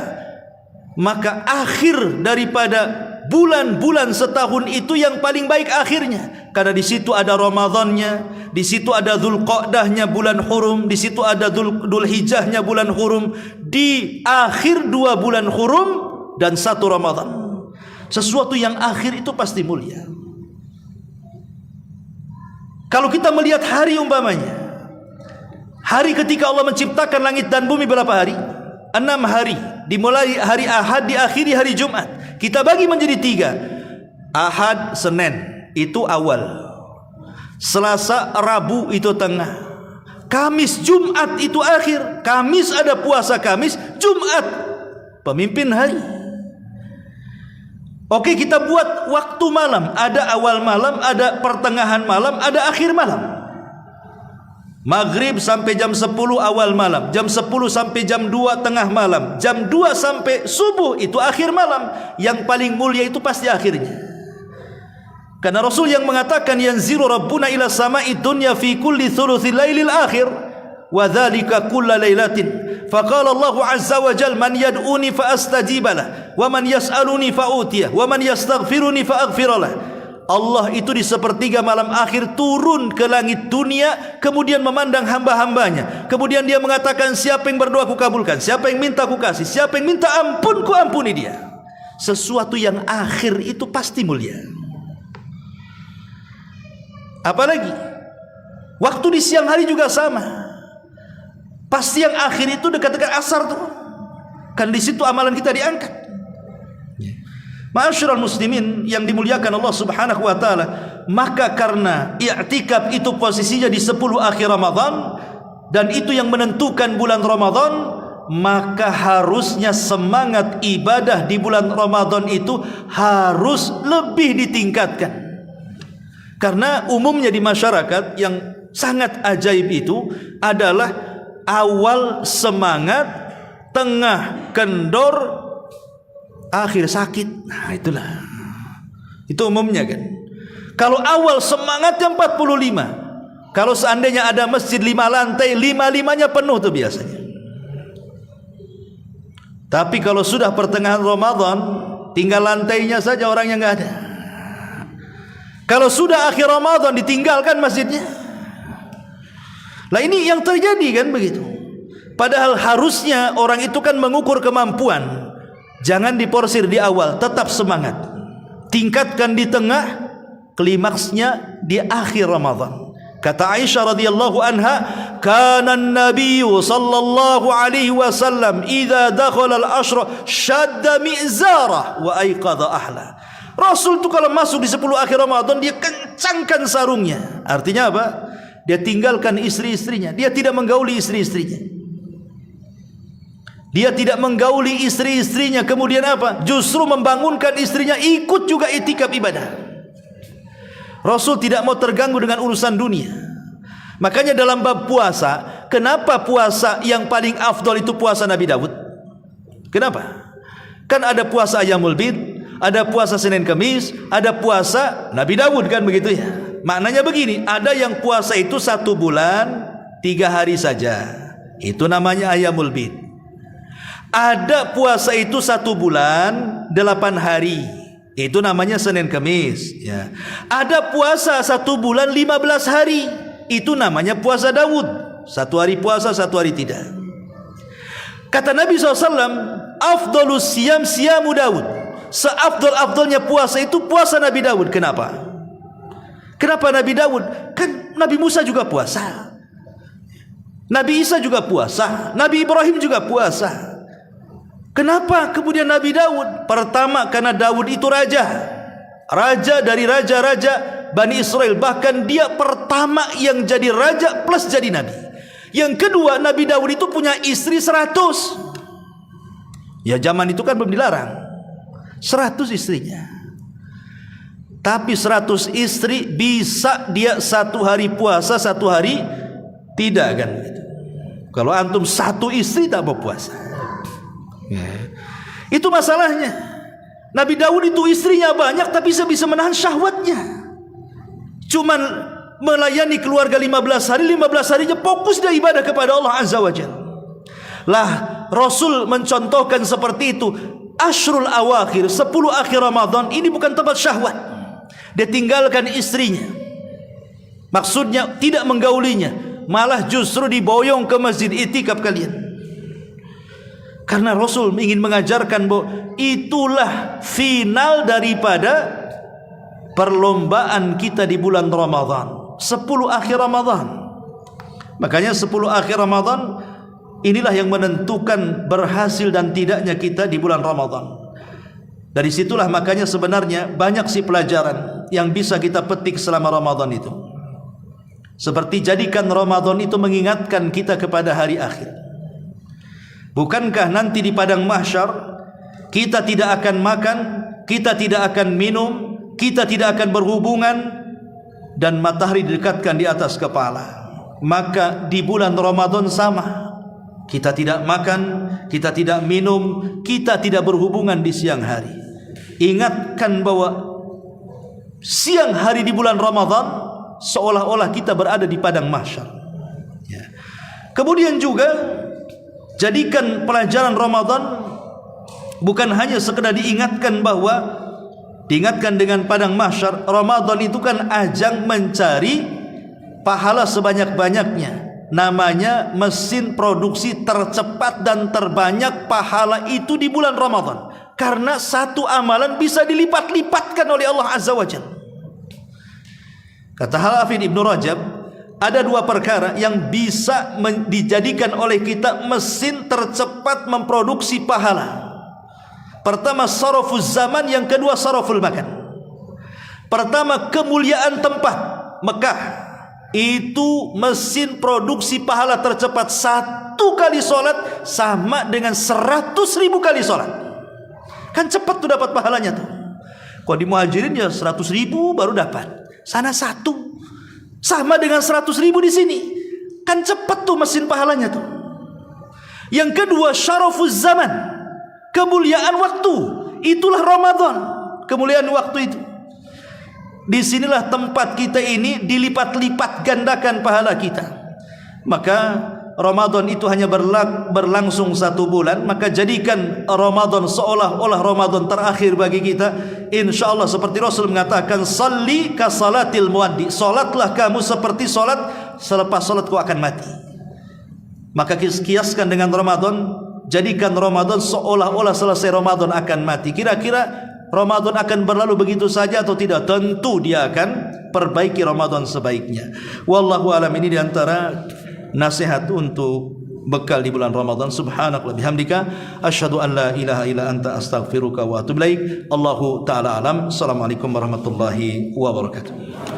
Maka akhir daripada bulan-bulan setahun itu yang paling baik akhirnya, karena di situ ada Ramadannya, di situ ada Dzulqa'dahnya bulan hurum, di situ ada Dzulhijjahnya bulan hurum, di akhir 2 bulan hurum dan 1 Ramadan. Sesuatu yang akhir itu pasti mulia. Kalau kita melihat hari umpamanya, hari ketika Allah menciptakan langit dan bumi berapa hari? 6 hari. Dimulai hari Ahad, diakhiri hari Jumat. Kita bagi menjadi 3. Ahad, Senin itu awal, Selasa, Rabu itu tengah, Kamis, Jumat itu akhir. Kamis ada puasa Kamis, Jumat pemimpin hari. Oke, kita buat waktu malam, ada awal malam, ada pertengahan malam, ada akhir malam. Maghrib sampai jam 10 awal malam, jam 10 sampai jam 2 tengah malam, jam 2 sampai subuh itu akhir malam. Yang paling mulia itu pasti akhirnya. Karena Rasul yang mengatakan yanzilu rabbuna ila sama'i dunya fi kulli thuluthil lailil akhir wa dzalika kulla lailatin. Faqala Allah azza wa jalla man yad'uni fa astajiba lah wa man yas'aluni fa utiyah wa man yastaghfiruni fa aghfir lah. Allah itu di sepertiga malam akhir turun ke langit dunia, kemudian memandang hamba-hambanya. Kemudian dia mengatakan, siapa yang berdoa ku kabulkan, siapa yang minta ku kasih, siapa yang minta ampun ku ampuni dia. Sesuatu yang akhir itu pasti mulia. Apalagi waktu di siang hari juga sama. Pasti yang akhir itu dekat-dekat asar tuh. Kan di situ amalan kita diangkat. Ma'asyiral muslimin yang dimuliakan Allah Subhanahu wa taala, maka karena i'tikaf itu posisinya di 10 akhir Ramadan dan itu yang menentukan bulan Ramadan, maka harusnya semangat ibadah di bulan Ramadan itu harus lebih ditingkatkan. Karena umumnya di masyarakat yang sangat ajaib itu adalah awal semangat, tengah kendor, akhir sakit. Nah itulah, itu umumnya kan. Kalau awal semangatnya 45, kalau seandainya ada masjid 5 lantai, 5-5-nya penuh tuh biasanya. Tapi kalau sudah pertengahan Ramadan, tinggal lantainya saja orangnya nggak ada. Kalau sudah akhir Ramadan, ditinggalkan masjidnya. Lah ini yang terjadi kan begitu. Padahal harusnya orang itu kan mengukur kemampuan. Jangan diporsir di awal, tetap semangat. Tingkatkan di tengah, klimaksnya di akhir Ramadan. Kata Aisyah radhiyallahu anha, kana an-nabiy sallallahu alaihi wasallam idza dakhala al-ashra shadda mi'zarah wa ayqadha ahla. Rasul itu kalau masuk di 10 akhir Ramadan, dia kencangkan sarungnya. Artinya apa? Dia tinggalkan istri-istrinya, dia tidak menggauli istri-istrinya. Dia tidak menggauli istri-istrinya, kemudian apa? Justru membangunkan istrinya ikut juga itikaf ibadah. Rasul tidak mau terganggu dengan urusan dunia. Makanya dalam bab puasa, kenapa puasa yang paling afdol itu puasa Nabi Daud? Kenapa? Kan ada puasa Ayyamul Bid, ada puasa Senin Kamis, ada puasa Nabi Daud, kan begitu ya. Maknanya begini, ada yang puasa itu 1 bulan 3 hari saja, itu namanya Ayyamul Bid. Ada puasa itu 1 bulan 8 hari, itu namanya Senin Kamis ya. Ada puasa 1 bulan 15 hari, itu namanya puasa Daud. 1 hari puasa, 1 hari tidak. Kata Nabi SAW, afdalus siyam siyamu Daud. Seafdol-afdolnya puasa itu puasa Nabi Daud. Kenapa? Kenapa Nabi Daud? Kan Nabi Musa juga puasa, Nabi Isa juga puasa, Nabi Ibrahim juga puasa. Kenapa kemudian Nabi Daud? Pertama, karena Daud itu raja dari raja-raja Bani Israel. Bahkan dia pertama yang jadi raja plus jadi nabi. Yang kedua, Nabi Daud itu punya istri 100. Ya zaman itu kan belum dilarang 100 istrinya. Tapi 100 istri bisa dia 1 hari puasa, 1 hari tidak kan. Kalau antum 1 istri tak mau puasa ya. Itu masalahnya. Nabi Daud itu istrinya banyak tapi bisa menahan syahwatnya. Cuman melayani keluarga 15 hari, 15 harinya fokus dia ibadah kepada Allah Azza wa Jalla. Lah Rasul mencontohkan seperti itu. Ashrul awakhir, 10 akhir Ramadan ini bukan tempat syahwat. Dia tinggalkan istrinya, maksudnya tidak menggaulinya, malah justru diboyong ke masjid itikaf kalian. Karena Rasul ingin mengajarkan bahwa itulah final daripada perlombaan kita di bulan Ramadan, 10 akhir Ramadan. Makanya 10 akhir Ramadan inilah yang menentukan berhasil dan tidaknya kita di bulan Ramadan. Dari situlah makanya sebenarnya banyak sih pelajaran yang bisa kita petik selama Ramadan itu. Seperti jadikan Ramadan itu mengingatkan kita kepada hari akhir. Bukankah nanti di padang mahsyar kita tidak akan makan, kita tidak akan minum, kita tidak akan berhubungan, dan matahari didekatkan di atas kepala. maka di bulan Ramadan sama. Kita tidak makan, kita tidak minum, kita tidak berhubungan di siang hari. Ingatkan bahwa siang hari di bulan Ramadan seolah-olah kita berada di padang mahsyar. Ya. Kemudian juga jadikan pelajaran Ramadan bukan hanya sekedar diingatkan dengan padang mahsyar. Ramadan itu kan ajang mencari pahala sebanyak-banyaknya. Namanya mesin produksi tercepat dan terbanyak pahala itu di bulan Ramadan. Karena satu amalan bisa dilipat-lipatkan oleh Allah Azza wa Jalla. Kata Hafidz Ibnu Rajab, ada dua perkara yang bisa dijadikan oleh kita mesin tercepat memproduksi pahala. Pertama sarafuz zaman, yang kedua saraful makan. Pertama kemuliaan tempat. Mekah itu mesin produksi pahala tercepat. 1 kali sholat sama dengan 100.000 kali sholat. Kan cepat tuh dapat pahalanya tuh. Kalau di Muhajirin ya 100.000 baru dapat. Sana 1 sama dengan 100.000 di sini. Kan cepat tuh mesin pahalanya tuh. Yang kedua syarafuz zaman, kemuliaan waktu. Itulah Ramadan, kemuliaan waktu itu. Disinilah tempat kita ini dilipat-lipat gandakan pahala kita. Maka Ramadan itu hanya berlangsung 1 bulan. Maka jadikan Ramadan seolah-olah Ramadan terakhir bagi kita. Insya Allah seperti Rasul mengatakan, salli ka salatil muaddi, salatlah kamu seperti salat, selepas salat kau akan mati. Maka kiaskan dengan Ramadan, jadikan Ramadan seolah-olah selesai Ramadan akan mati. Kira-kira Ramadan akan berlalu begitu saja atau tidak? Tentu dia akan perbaiki Ramadan sebaiknya. Wallahu alam. Ini diantara nasihat untuk bekal di bulan Ramadan. Subhanakallah bihamdika asyhadu an la ilaha illa anta astaghfiruka wa atubu ilaik. Allahu taala alam. Assalamualaikum warahmatullahi wabarakatuh.